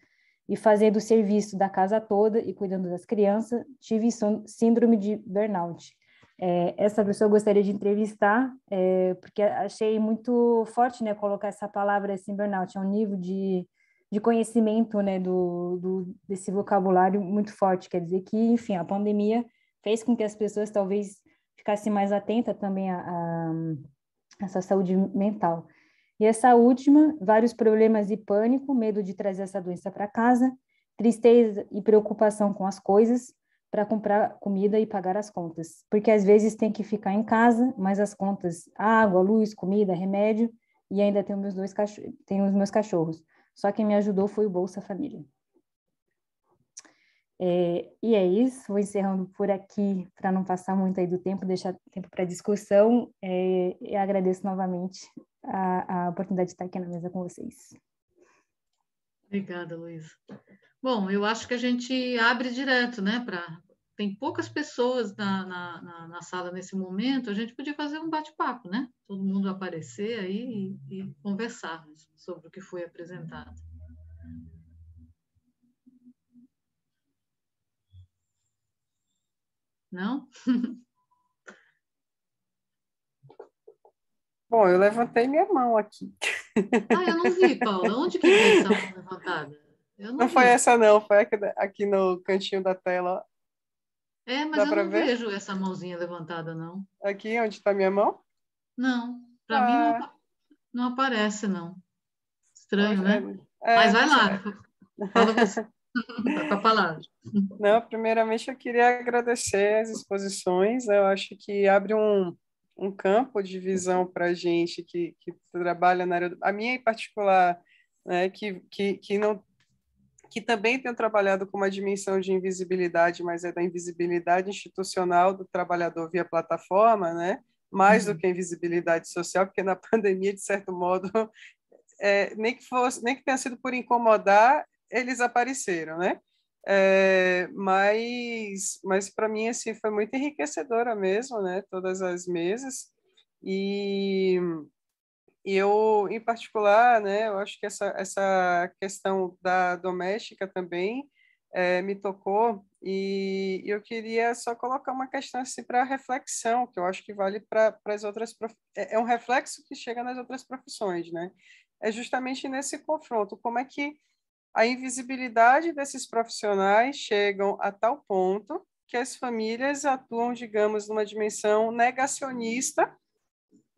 e fazendo o serviço da casa toda e cuidando das crianças, tive síndrome de burnout. Essa pessoa eu gostaria de entrevistar, porque achei muito forte, né, colocar essa palavra assim, burnout, é um nível de conhecimento, né, desse vocabulário muito forte, quer dizer que, enfim, a pandemia fez com que as pessoas talvez ficassem mais atentas também a essa saúde mental. E essa última, vários problemas e pânico, medo de trazer essa doença para casa, tristeza e preocupação com as coisas, para comprar comida e pagar as contas. Porque às vezes tem que ficar em casa, mas as contas, água, luz, comida, remédio, e ainda tem os meus cachorros. Só quem me ajudou foi o Bolsa Família. E é isso, vou encerrando por aqui, para não passar muito aí do tempo, deixar tempo para discussão, e agradeço novamente a oportunidade de estar aqui na mesa com vocês. Obrigada, Luísa. Bom, eu acho que a gente abre direto, né? Tem poucas pessoas na sala nesse momento, a gente podia fazer um bate-papo, né? Todo mundo aparecer aí e conversarmos sobre o que foi apresentado. Não? Bom, eu levantei minha mão aqui. Ah, eu não vi, Paula. Onde que tem essa mão levantada? Eu Não não foi vi. essa, não. Foi aqui no cantinho da tela. É, mas Dá eu para não ver? vejo essa mãozinha levantada, não. Aqui, onde está minha mão? Não, para mim não, Ah, não aparece, não. Estranho, poxa, né? Mas vai não sei. lá, fala você, com a palavra. Não, primeiramente eu queria agradecer as exposições, né? Eu acho que abre um campo de visão para a gente que trabalha na área, a minha em particular, né? Que não, que também tenho trabalhado com uma dimensão de invisibilidade, mas é da invisibilidade institucional do trabalhador via plataforma, né? Mais do que a invisibilidade social, porque na pandemia, de certo modo, nem que tenha sido por incomodar, eles apareceram, né? Mas para mim assim foi muito enriquecedora mesmo, né? Todas as mesas e eu em particular, né? Eu acho que essa questão da doméstica também me tocou e eu queria só colocar uma questão assim para reflexão, que eu acho que vale para as outras é um reflexo que chega nas outras profissões, né? É justamente nesse confronto, como é que a invisibilidade desses profissionais chegam a tal ponto que as famílias atuam, digamos, numa dimensão negacionista,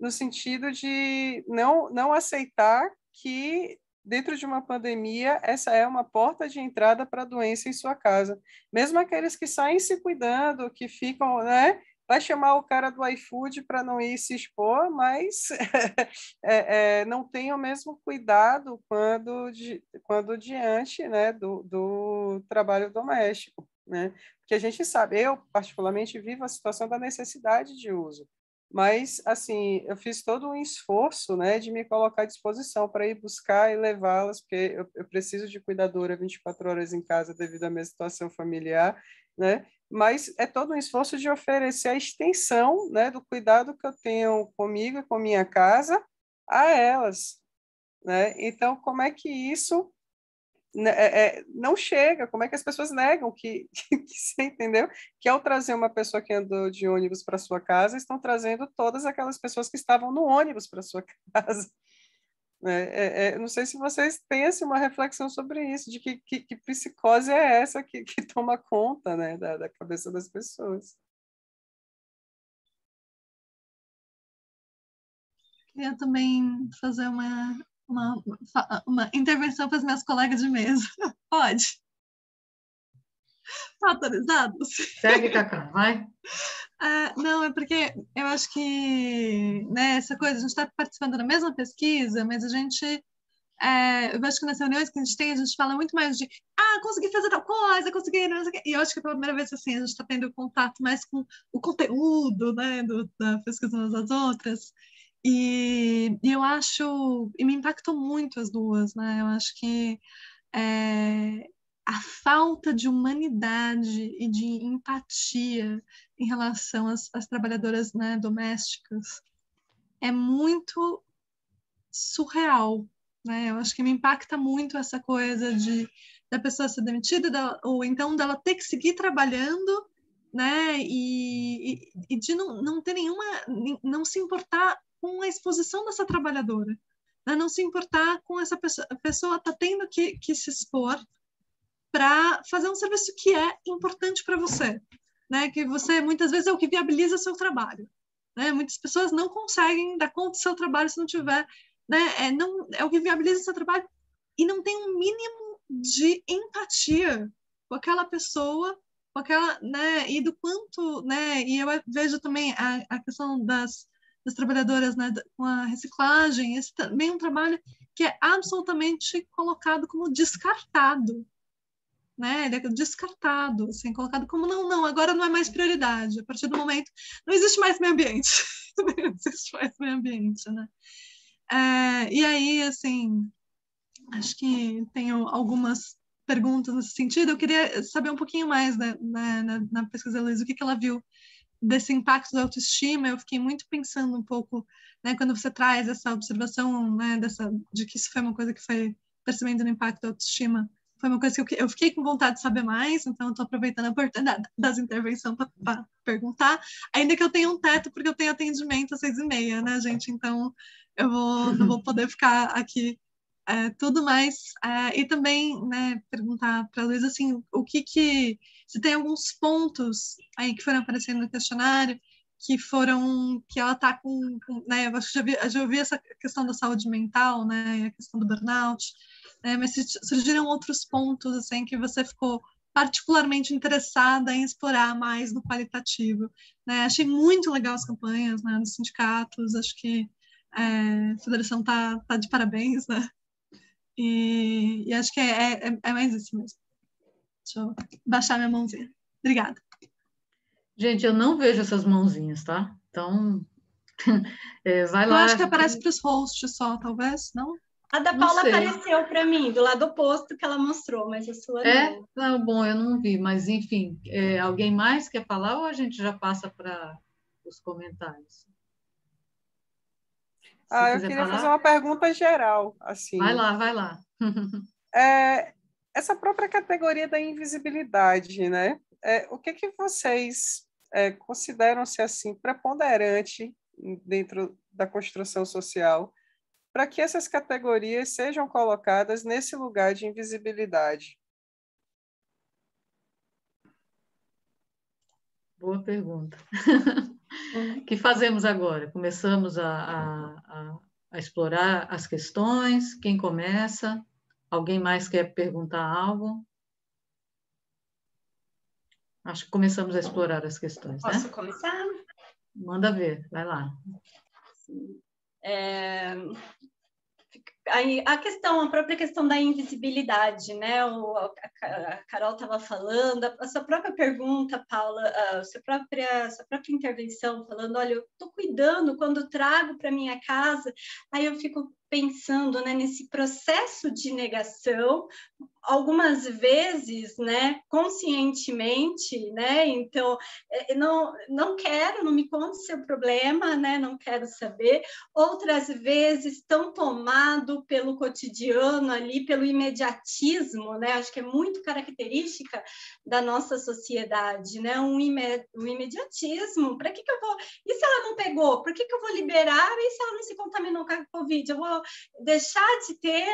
no sentido de não aceitar que, dentro de uma pandemia, essa é uma porta de entrada para a doença em sua casa. Mesmo aqueles que saem se cuidando, que ficam, né? Vai chamar o cara do iFood para não ir se expor, mas não tem o mesmo cuidado quando diante, né, do trabalho doméstico, né? Porque a gente sabe, eu particularmente vivo a situação da necessidade de uso, mas assim eu fiz todo um esforço, né, de me colocar à disposição para ir buscar e levá-las, porque eu preciso de cuidadora 24 horas em casa devido à minha situação familiar, né? Mas é todo um esforço de oferecer a extensão, né, do cuidado que eu tenho comigo e com minha casa a elas, né? Então, como é que isso não chega? Como é que as pessoas negam que você entendeu? Que ao trazer uma pessoa que andou de ônibus para sua casa, estão trazendo todas aquelas pessoas que estavam no ônibus para sua casa. Não sei se vocês têm assim, uma reflexão sobre isso, de que psicose é essa que toma conta, né, da cabeça das pessoas. Queria também fazer uma intervenção para as minhas colegas de mesa. Pode? Tá autorizado? Segue, Cacá, vai. Não, é porque eu acho que, né, essa coisa, a gente está participando da mesma pesquisa, mas a gente, eu acho que nas reuniões que a gente fala muito mais de, consegui fazer tal coisa, consegui, não sei o quê. E eu acho que pela primeira vez, assim, a gente está tendo contato mais com o conteúdo, né, da pesquisa umas das outras. E eu acho, e me impactou muito as duas, né, eu acho que a falta de humanidade e de empatia em relação às trabalhadoras, né, domésticas é muito surreal, né? Eu acho que me impacta muito essa coisa da pessoa ser demitida, ou então dela ter que seguir trabalhando, né? E de não ter não se importar com a exposição dessa trabalhadora, né? Não se importar com essa pessoa, a pessoa tá tendo que se expor para fazer um serviço que é importante para você, né? Que você muitas vezes é o que viabiliza seu trabalho, né? Muitas pessoas não conseguem dar conta do seu trabalho se não tiver, né? Não é o que viabiliza seu trabalho e não tem um mínimo de empatia com aquela pessoa, com aquela, né? E do quanto, né? E eu vejo também a questão das trabalhadoras, né? Com a reciclagem, esse também é um trabalho que é absolutamente colocado como descartado, né? Ele é descartado, assim, colocado como não, agora não é mais prioridade. A partir do momento, não existe mais meio ambiente, não existe mais meio ambiente, né? E aí, assim, acho que tenho algumas perguntas nesse sentido. Eu queria saber um pouquinho mais, né, na pesquisa da Luísa, o que ela viu desse impacto da autoestima. Eu fiquei muito pensando um pouco, né, quando você traz essa observação, né, de que isso foi uma coisa que foi percebendo no impacto da autoestima foi uma coisa que eu fiquei com vontade de saber mais, então eu estou aproveitando a oportunidade das intervenções para perguntar, ainda que eu tenha um teto, porque eu tenho atendimento às 6h30, né, gente? Então, não vou poder ficar aqui tudo mais. E também, né, perguntar para a Luísa, assim, se tem alguns pontos aí que foram aparecendo no questionário, que ela está né, eu acho que já ouvi essa questão da saúde mental, né, a questão do burnout, mas se surgiram outros pontos, assim, que você ficou particularmente interessada em explorar mais no qualitativo, né? Achei muito legal as campanhas, né, dos sindicatos, acho que a federação tá de parabéns, né? E acho que é mais isso mesmo. Deixa eu baixar minha mãozinha. Obrigada. Gente, eu não vejo essas mãozinhas, tá? Então, vai lá. Eu acho que aparece para os hosts só, talvez, não? A da Paula apareceu para mim, do lado oposto que ela mostrou, mas a sua não. Não, bom, eu não vi, mas enfim, alguém mais quer falar ou a gente já passa para os comentários? Eu queria fazer uma pergunta geral, assim. Vai lá. Essa própria categoria da invisibilidade, né? O que vocês consideram ser assim preponderante dentro da construção social para que essas categorias sejam colocadas nesse lugar de invisibilidade? Boa pergunta. O que fazemos agora? Começamos a explorar as questões. Quem começa? Alguém mais quer perguntar algo? Acho que começamos a explorar as questões, Posso né? começar? Manda ver, vai lá. A própria questão da invisibilidade, né? A Carol estava falando, a sua própria pergunta, Paula, a sua própria intervenção, falando, olha, eu estou cuidando quando trago para minha casa, aí eu fico pensando, né, nesse processo de negação, algumas vezes, né, conscientemente, né, então, não quero, não me conte seu problema, né, não quero saber, outras vezes tão tomado pelo cotidiano ali, pelo imediatismo, né, acho que é muito característica da nossa sociedade, né, um imediatismo, para que eu vou, e se ela não pegou, por que eu vou liberar, e se ela não se contaminou com a Covid, eu vou deixar de ter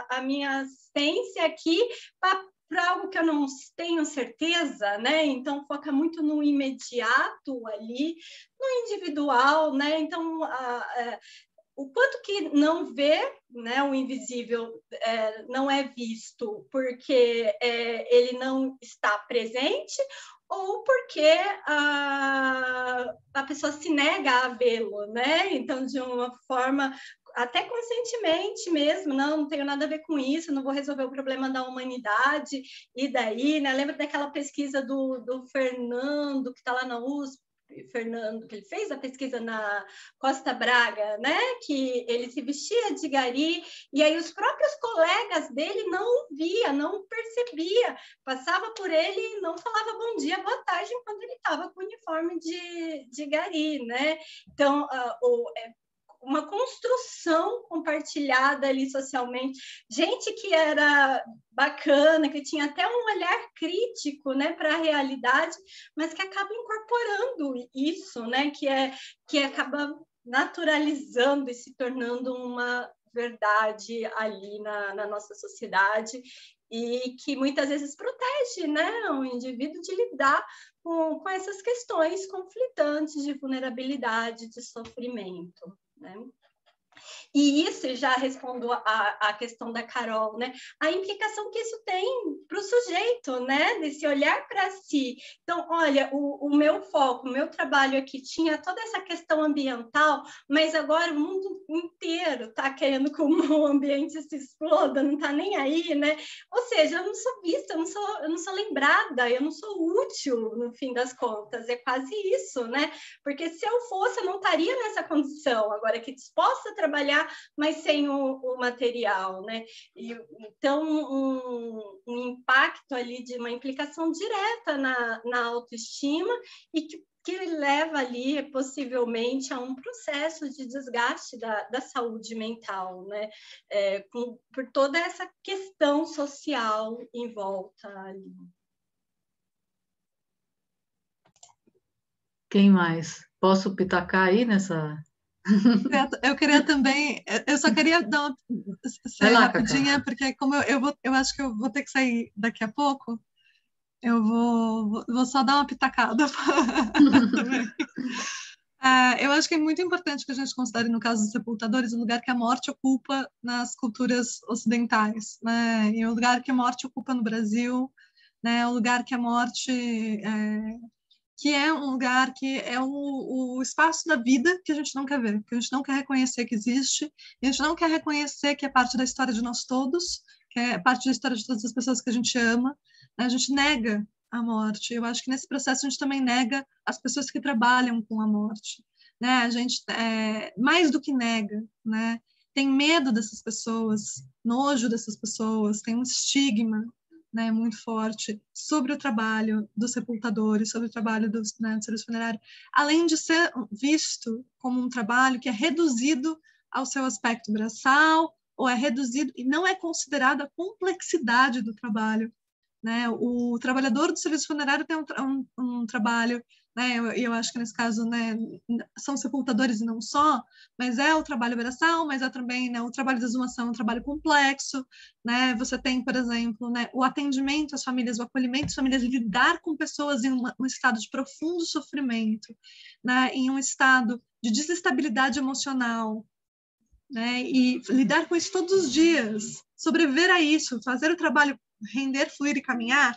a minha assistência aqui para algo que eu não tenho certeza, né? Então, foca muito no imediato ali, no individual, né? Então, o quanto que não vê, né, o invisível não é visto porque ele não está presente ou porque a pessoa se nega a vê-lo, né? Então, de uma forma até conscientemente mesmo, não tenho nada a ver com isso, não vou resolver o problema da humanidade, e daí, né? Lembra daquela pesquisa do Fernando, que está lá na USP, Fernando, que ele fez a pesquisa na Costa Braga, né? Que ele se vestia de gari, e aí os próprios colegas dele não via, não percebia, passava por ele e não falava bom dia, boa tarde, enquanto ele estava com o uniforme de gari, né? Então, uma construção compartilhada ali socialmente, gente que era bacana, que tinha até um olhar crítico, né, para a realidade, mas que acaba incorporando isso, né, que acaba naturalizando e se tornando uma verdade ali na nossa sociedade e que muitas vezes protege, né, o indivíduo de lidar com essas questões conflitantes de vulnerabilidade, de sofrimento. Né? E isso, já respondo a questão da Carol, né? A implicação que isso tem para o sujeito, né? Desse olhar para si. Então, olha, o meu foco, o meu trabalho aqui tinha toda essa questão ambiental, mas agora o mundo inteiro está querendo que o ambiente se exploda, não está nem aí, né? Ou seja, eu não sou vista, eu não sou lembrada, eu não sou útil, no fim das contas. É quase isso, né? Porque se eu fosse, eu não estaria nessa condição. Agora, que disposta a trabalhar, mas sem o material, né? Então, um impacto ali de uma implicação direta na autoestima e que que leva ali, possivelmente, a um processo de desgaste da saúde mental, né? Por toda essa questão social em volta ali. Quem mais? Posso pitacar aí nessa... Eu queria também, eu só queria dar sair rapidinha, Cacá. Porque como eu acho que eu vou ter que sair daqui a pouco, eu vou só dar uma pitacada também. Eu acho que é muito importante que a gente considere, no caso dos sepultadores, o lugar que a morte ocupa nas culturas ocidentais, né? E o lugar que a morte ocupa no Brasil, né? O lugar que a morte... que é um lugar que é o espaço da vida que a gente não quer ver, que a gente não quer reconhecer que existe, e a gente não quer reconhecer que é parte da história de nós todos, que é parte da história de todas as pessoas que a gente ama, né? A gente nega a morte. Eu acho que nesse processo a gente também nega as pessoas que trabalham com a morte, né? A gente, mais do que nega, né? Tem medo dessas pessoas, nojo dessas pessoas, tem um estigma, né, muito forte sobre o trabalho dos sepultadores, sobre o trabalho do serviço funerário, além de ser visto como um trabalho que é reduzido ao seu aspecto braçal, ou é reduzido e não é considerada a complexidade do trabalho, né? O trabalhador do serviço funerário tem um trabalho, né? Eu acho que nesse caso, né, são sepultadores e não só, mas é o trabalho braçal, mas é também, né, o trabalho de exumação, um trabalho complexo, né? Você tem, por exemplo, né, o atendimento às famílias, o acolhimento às famílias, lidar com pessoas em um estado de profundo sofrimento, né, em um estado de desestabilidade emocional, né, e lidar com isso todos os dias, sobreviver a isso, fazer o trabalho render, fluir e caminhar,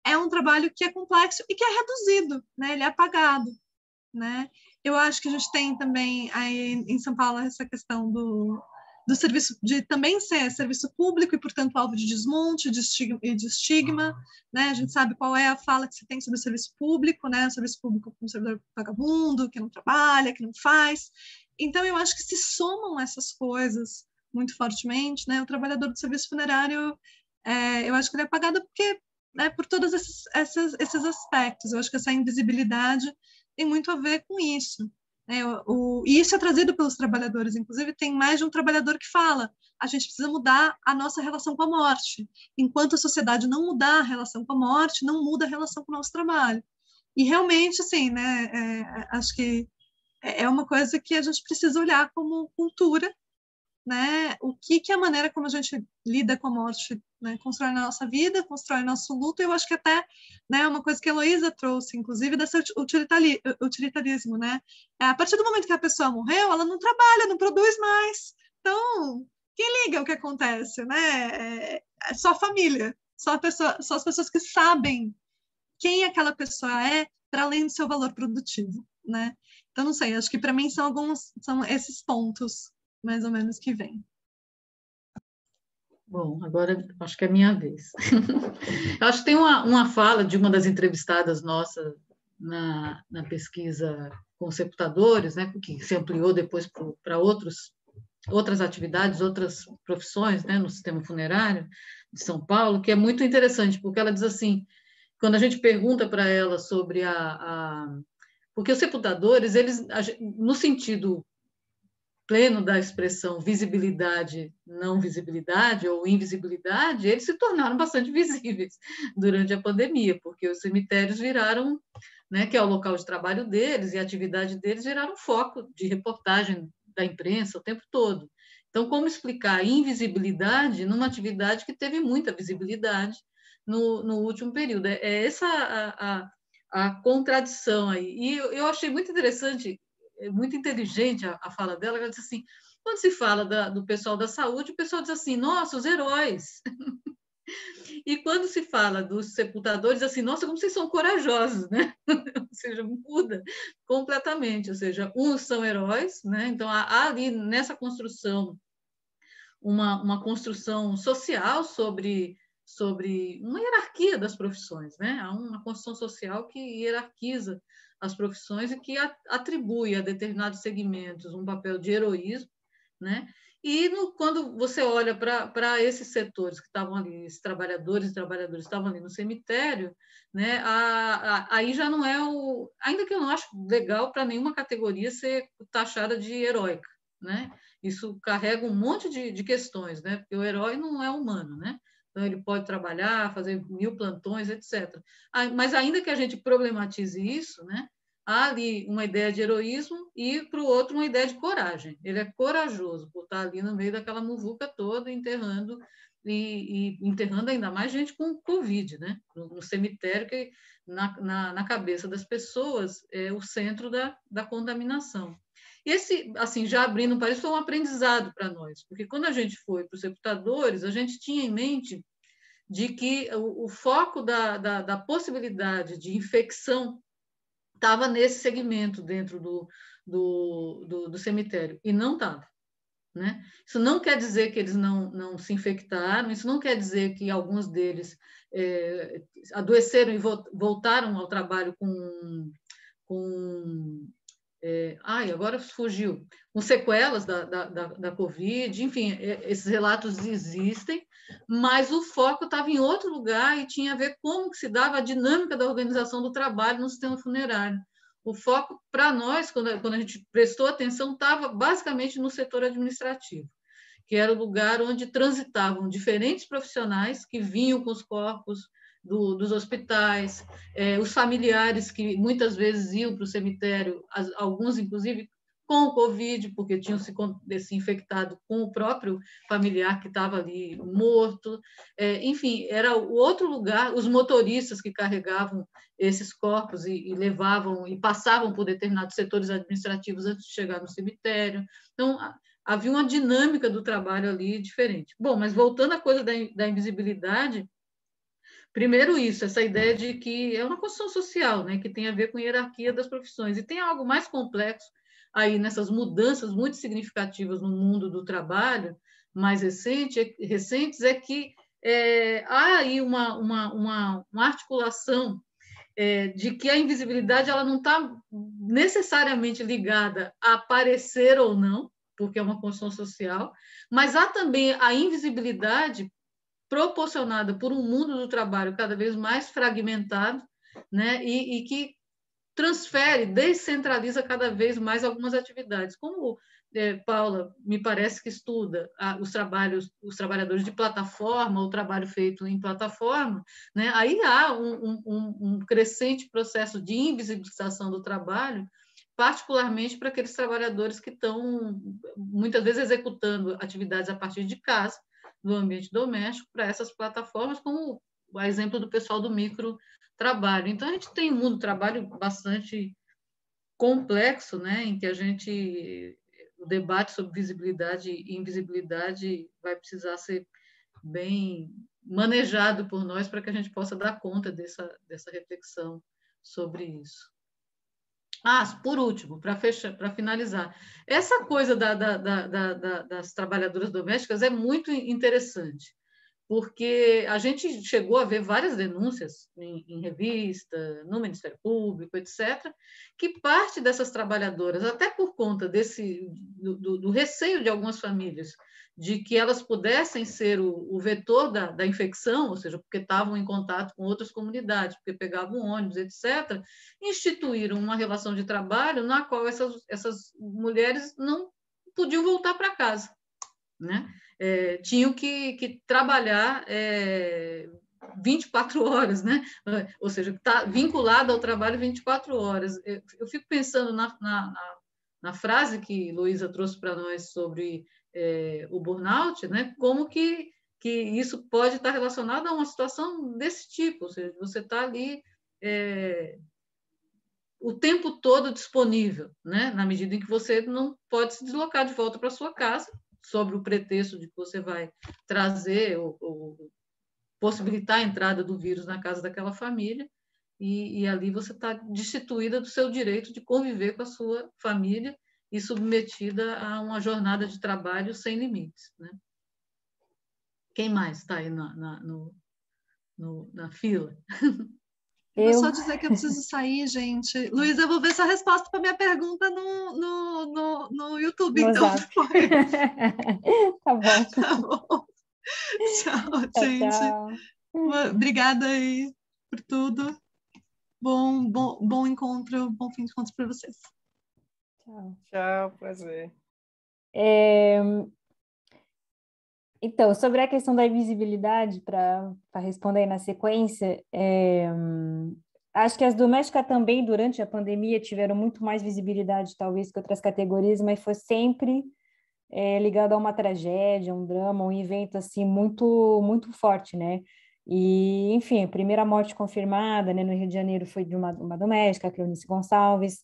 é um trabalho que é complexo e que é reduzido, né? Ele é apagado, né? Eu acho que a gente tem também aí em São Paulo essa questão do serviço, de também ser serviço público e, portanto, alvo de desmonte de estigma, né? A gente sabe qual é a fala que se tem sobre o serviço público, né? O serviço público como servidor vagabundo, que não trabalha, que não faz. Então, eu acho que se somam essas coisas muito fortemente, né? O trabalhador do serviço funerário, eu acho que ele é apagado porque, né, por todos esses aspectos. Eu acho que essa invisibilidade tem muito a ver com isso. E isso é trazido pelos trabalhadores. Inclusive, tem mais de um trabalhador que fala: a gente precisa mudar a nossa relação com a morte. Enquanto a sociedade não mudar a relação com a morte, não muda a relação com o nosso trabalho. E realmente, assim, né, acho que é uma coisa que a gente precisa olhar como cultura, né? O que é a maneira como a gente lida com a morte, né? Constrói na nossa vida, constrói nosso luto. Eu acho que até, né, uma coisa que a Heloísa trouxe, inclusive, desse utilitarismo, né? A partir do momento que a pessoa morreu, ela não trabalha, não produz mais. Então, quem liga o que acontece, né? É só a família, só as pessoas que sabem quem aquela pessoa é, para além do seu valor produtivo, né? Então, não sei, acho que para mim são esses pontos mais ou menos que vem. Bom, agora acho que é minha vez. Eu acho que tem uma fala de uma das entrevistadas nossas na pesquisa com os sepultadores, né, que se ampliou depois para outras atividades, outras profissões, né, no sistema funerário de São Paulo, que é muito interessante, porque ela diz assim, quando a gente pergunta para ela sobre porque os sepultadores, eles, no sentido pleno da expressão visibilidade, não visibilidade ou invisibilidade, eles se tornaram bastante visíveis durante a pandemia, porque os cemitérios viraram, né, que é o local de trabalho deles e a atividade deles viraram foco de reportagem da imprensa o tempo todo. Então, como explicar a invisibilidade numa atividade que teve muita visibilidade no último período? É essa a contradição aí. E eu achei muito interessante, muito inteligente a fala dela. Ela disse assim, quando se fala do pessoal da saúde, o pessoal diz assim, nossa, os heróis. E quando se fala dos sepultadores, assim, nossa, como vocês são corajosos, né? Ou seja, muda completamente. Ou seja, uns são heróis, né? Então, há ali nessa construção uma construção social sobre uma hierarquia das profissões, né? Há uma construção social que hierarquiza as profissões e que atribui a determinados segmentos um papel de heroísmo, né? E quando você olha para esses setores que estavam ali, esses trabalhadores e trabalhadoras estavam ali no cemitério, né, aí já não é ainda que eu não acho legal para nenhuma categoria ser taxada de heróica, né? Isso carrega um monte de questões, né? Porque o herói não é humano, né? Então ele pode trabalhar, fazer 1000 plantões, etc. Mas ainda que a gente problematize isso, né? Há ali uma ideia de heroísmo e, para o outro, uma ideia de coragem. Ele é corajoso por estar ali no meio daquela muvuca toda, enterrando, e enterrando ainda mais gente com Covid, né? No cemitério, que na cabeça das pessoas é o centro da contaminação. E esse, assim, já abrindo um parênteses, foi um aprendizado para nós, porque quando a gente foi para os sepultadores, a gente tinha em mente de que o foco da possibilidade de infecção estava nesse segmento dentro do cemitério, e não estava. Né? Isso não quer dizer que eles não se infectaram, isso não quer dizer que alguns deles adoeceram e voltaram ao trabalho com agora fugiu, com sequelas da Covid, enfim, esses relatos existem, mas o foco estava em outro lugar e tinha a ver como que se dava a dinâmica da organização do trabalho no sistema funerário. O foco, para nós, quando a gente prestou atenção, estava basicamente no setor administrativo, que era o lugar onde transitavam diferentes profissionais que vinham com os corpos dos hospitais, os familiares que muitas vezes iam para o cemitério, alguns, inclusive, com o Covid, porque tinham se infectado com o próprio familiar que estava ali morto. Enfim, era o outro lugar, os motoristas que carregavam esses corpos e levavam e passavam por determinados setores administrativos antes de chegar no cemitério. Então, havia uma dinâmica do trabalho ali diferente. Bom, mas voltando à coisa da invisibilidade, primeiro isso, essa ideia de que é uma construção social, né, que tem a ver com a hierarquia das profissões. E tem algo mais complexo aí nessas mudanças muito significativas no mundo do trabalho, mais recentes, é que há aí uma articulação de que a invisibilidade ela não está necessariamente ligada a aparecer ou não, porque é uma construção social, mas há também a invisibilidade proporcionada por um mundo do trabalho cada vez mais fragmentado, né, e que transfere, descentraliza cada vez mais algumas atividades, como Paula me parece que estuda os trabalhadores de plataforma, o trabalho feito em plataforma, né, aí há um crescente processo de invisibilização do trabalho, particularmente para aqueles trabalhadores que estão muitas vezes executando atividades a partir de casa, do ambiente doméstico, para essas plataformas, como o exemplo do pessoal do microtrabalho. Então, a gente tem um mundo do trabalho bastante complexo, né, em que o debate sobre visibilidade e invisibilidade vai precisar ser bem manejado por nós para que a gente possa dar conta dessa reflexão sobre isso. Por último, para finalizar, essa coisa das trabalhadoras domésticas é muito interessante, porque a gente chegou a ver várias denúncias em revista, no Ministério Público, etc., que parte dessas trabalhadoras, até por conta do receio de algumas famílias, de que elas pudessem ser o vetor da infecção, ou seja, porque estavam em contato com outras comunidades, porque pegavam ônibus, etc., instituíram uma relação de trabalho na qual essas mulheres não podiam voltar para casa, né? Tinham que trabalhar 24 horas, né? Ou seja, está vinculado ao trabalho 24 horas. Eu fico pensando na frase que Luísa trouxe para nós sobre o burnout, né? Como que isso pode estar relacionado a uma situação desse tipo, ou seja, você está ali o tempo todo disponível, né? Na medida em que você não pode se deslocar de volta para sua casa, sobre o pretexto de que você vai trazer ou possibilitar a entrada do vírus na casa daquela família, e ali você está destituída do seu direito de conviver com a sua família e submetida a uma jornada de trabalho sem limites, né? Quem mais está aí na fila? Eu vou só dizer que eu preciso sair, gente. Luiz, eu vou ver sua resposta para minha pergunta no YouTube, No então, Zap. depois. Tá bom. Tá bom. Tchau, Tchau, gente. tchau. Obrigada aí por tudo. Bom encontro, bom fim de contas para vocês. Tchau. Tchau, prazer. Então, sobre a questão da invisibilidade, para responder aí na sequência, acho que as domésticas também, durante a pandemia, tiveram muito mais visibilidade, talvez, que outras categorias, mas foi sempre ligado a uma tragédia, um drama, um evento, assim, muito, muito forte, né? E, enfim, a primeira morte confirmada, né, no Rio de Janeiro foi de uma doméstica, a Cleonice Gonçalves.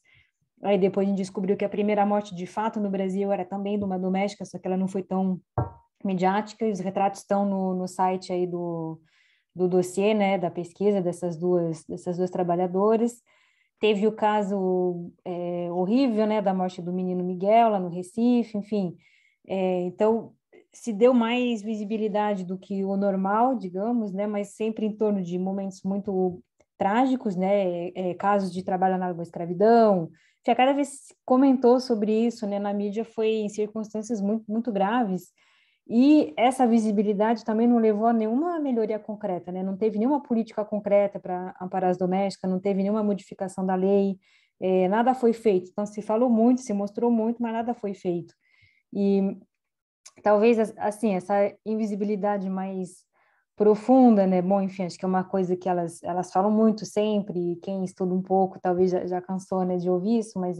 Aí depois a gente descobriu que a primeira morte, de fato, no Brasil era também de uma doméstica, só que ela não foi tão midiática, e os retratos estão no site aí do dossiê, né, da pesquisa dessas duas trabalhadoras. Teve o caso horrível, né, da morte do menino Miguel, lá no Recife, enfim. Então, se deu mais visibilidade do que o normal, digamos, né, mas sempre em torno de momentos muito trágicos, né, casos de trabalho análogo à escravidão. Já cada vez se comentou sobre isso, né, na mídia, foi em circunstâncias muito, muito graves. E essa visibilidade também não levou a nenhuma melhoria concreta, né? Não teve nenhuma política concreta para amparar as domésticas, não teve nenhuma modificação da lei, nada foi feito. Então, se falou muito, se mostrou muito, mas nada foi feito. E talvez, assim, essa invisibilidade mais profunda, né? Bom, enfim, acho que é uma coisa que elas falam muito sempre, e quem estuda um pouco talvez já cansou, né, de ouvir isso, mas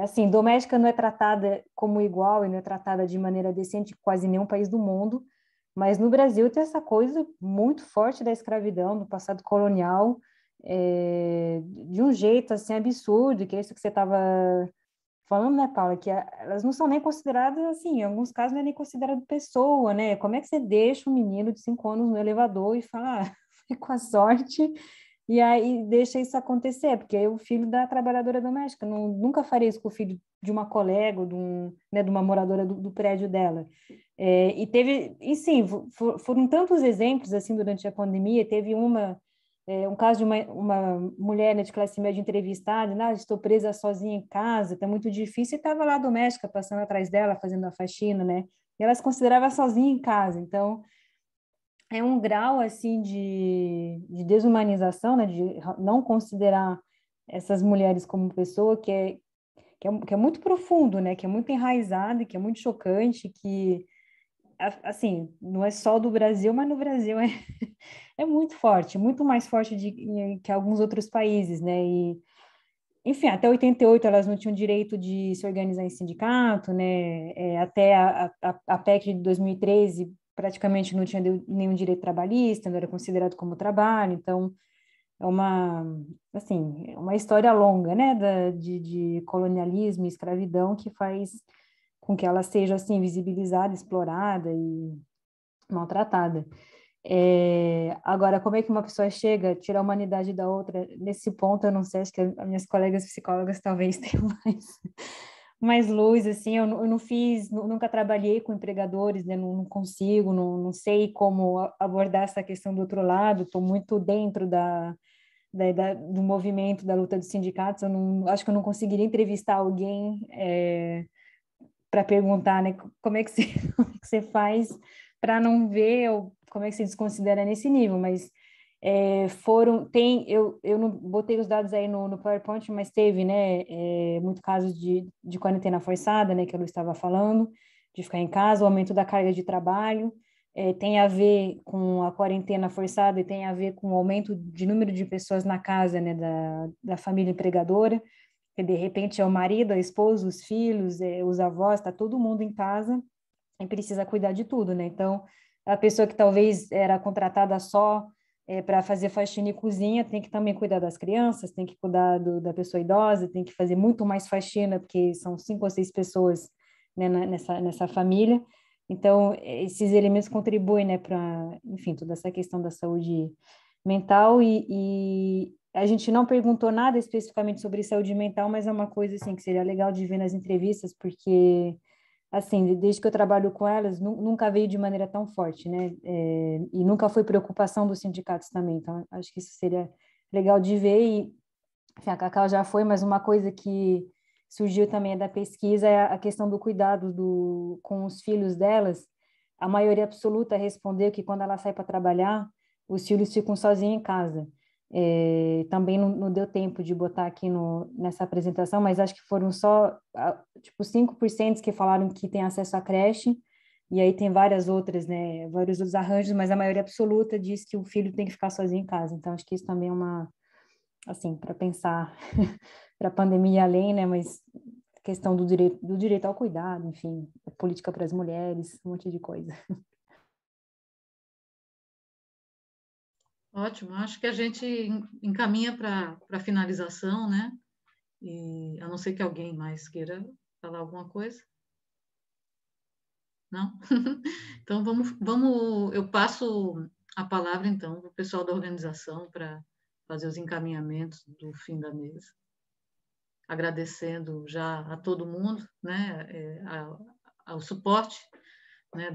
assim, doméstica não é tratada como igual e não é tratada de maneira decente em quase nenhum país do mundo, mas no Brasil tem essa coisa muito forte da escravidão, do passado colonial, de um jeito, assim, absurdo, que é isso que você estava falando, né, Paula, que elas não são nem consideradas, assim, em alguns casos não é nem considerado pessoa, né? Como é que você deixa um menino de 5 anos no elevador e fala, foi com a sorte, e aí deixa isso acontecer, porque é o filho da trabalhadora doméstica, nunca faria isso com o filho de uma colega, ou de uma moradora do prédio dela. E sim, foram tantos exemplos, assim, durante a pandemia, teve um caso de uma mulher, né, de classe média entrevistada, estou presa sozinha em casa, está muito difícil, e estava lá a doméstica passando atrás dela, fazendo a faxina, né? E ela se considerava sozinha em casa, então é um grau, assim, de desumanização, né, de não considerar essas mulheres como pessoa que é muito profundo, né, que é muito enraizado, que é muito chocante, que assim, não é só do Brasil, mas no Brasil é muito forte, muito mais forte que alguns outros países, né? E, enfim, até 88 elas não tinham direito de se organizar em sindicato, né? Até a PEC de 2013 praticamente não tinha nenhum direito trabalhista, não era considerado como trabalho, então assim, uma história longa, né? De colonialismo e escravidão que faz com que ela seja, assim, visibilizada, explorada e maltratada. Agora, como é que uma pessoa chega a tirar a humanidade da outra? Nesse ponto, eu não sei, acho que as minhas colegas psicólogas talvez tenham mais luz, assim, eu não fiz, nunca trabalhei com empregadores, né? Não consigo, não sei como abordar essa questão do outro lado, estou muito dentro do movimento, da luta dos sindicatos, acho que eu não conseguiria entrevistar alguém para perguntar, né, como é que você, como é que você faz para não ver, ou como é que você desconsidera nesse nível, mas eu não botei os dados aí no PowerPoint, mas teve, né, muito casos de quarentena forçada, né, que eu estava falando, de ficar em casa, o aumento da carga de trabalho, tem a ver com a quarentena forçada e tem a ver com o aumento de número de pessoas na casa, né, da família empregadora, que de repente é o marido, a esposa, os filhos, os avós, está todo mundo em casa e precisa cuidar de tudo, né? Então, a pessoa que talvez era contratada só para fazer faxina e cozinha tem que também cuidar das crianças, tem que cuidar da pessoa idosa, tem que fazer muito mais faxina, porque são 5 ou 6 pessoas, né, nessa família. Então, esses elementos contribuem, né, para, enfim, toda essa questão da saúde mental e a gente não perguntou nada especificamente sobre saúde mental, mas é uma coisa assim que seria legal de ver nas entrevistas, porque assim, desde que eu trabalho com elas, nunca veio de maneira tão forte, né? E nunca foi preocupação dos sindicatos também. Então, acho que isso seria legal de ver. E, enfim, a Cacau já foi, mas uma coisa que surgiu também da pesquisa é a questão do cuidado com os filhos delas. A maioria absoluta respondeu que quando ela sai para trabalhar, os filhos ficam sozinhos em casa. Também não deu tempo de botar aqui nessa apresentação, mas acho que foram só tipo 5% que falaram que tem acesso à creche, e aí tem várias outras, né, vários outros arranjos, mas a maioria absoluta diz que o filho tem que ficar sozinho em casa. Então acho que isso também é uma, assim, para pensar para a pandemia e além, né, mas questão do direito ao cuidado, enfim, política para as mulheres, um monte de coisa. Ótimo, acho que a gente encaminha para a finalização, né? E a não ser que alguém mais queira falar alguma coisa. Não? Então eu passo a palavra então para o pessoal da organização para fazer os encaminhamentos do fim da mesa. Agradecendo já a todo mundo, né? Ao suporte, né?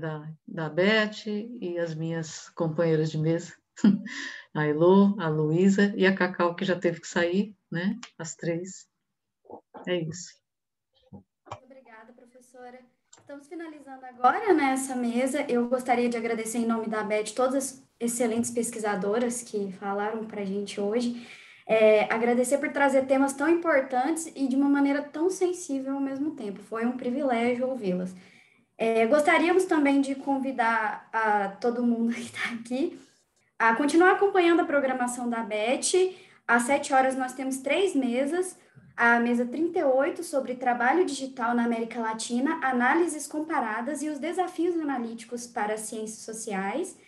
Da Beth e as minhas companheiras de mesa. A Elô, a Luísa e a Cacau, que já teve que sair, né? As 3. É isso. Muito obrigada, professora. Estamos finalizando agora nessa mesa. Eu gostaria de agradecer em nome da ABET todas as excelentes pesquisadoras que falaram para a gente hoje. Agradecer por trazer temas tão importantes e de uma maneira tão sensível ao mesmo tempo. Foi um privilégio ouvi-las. Gostaríamos também de convidar a todo mundo que está aqui a continuar acompanhando a programação da BET. Às 7 horas nós temos 3 mesas. A mesa 38 sobre trabalho digital na América Latina, análises comparadas e os desafios analíticos para as ciências sociais.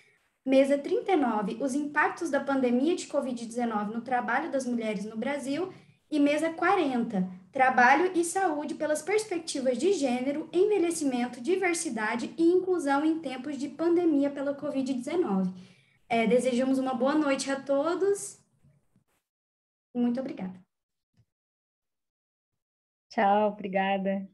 Mesa 39, os impactos da pandemia de Covid-19 no trabalho das mulheres no Brasil. E mesa 40, trabalho e saúde pelas perspectivas de gênero, envelhecimento, diversidade e inclusão em tempos de pandemia pela Covid-19. Desejamos uma boa noite a todos. Muito obrigada. Tchau, obrigada.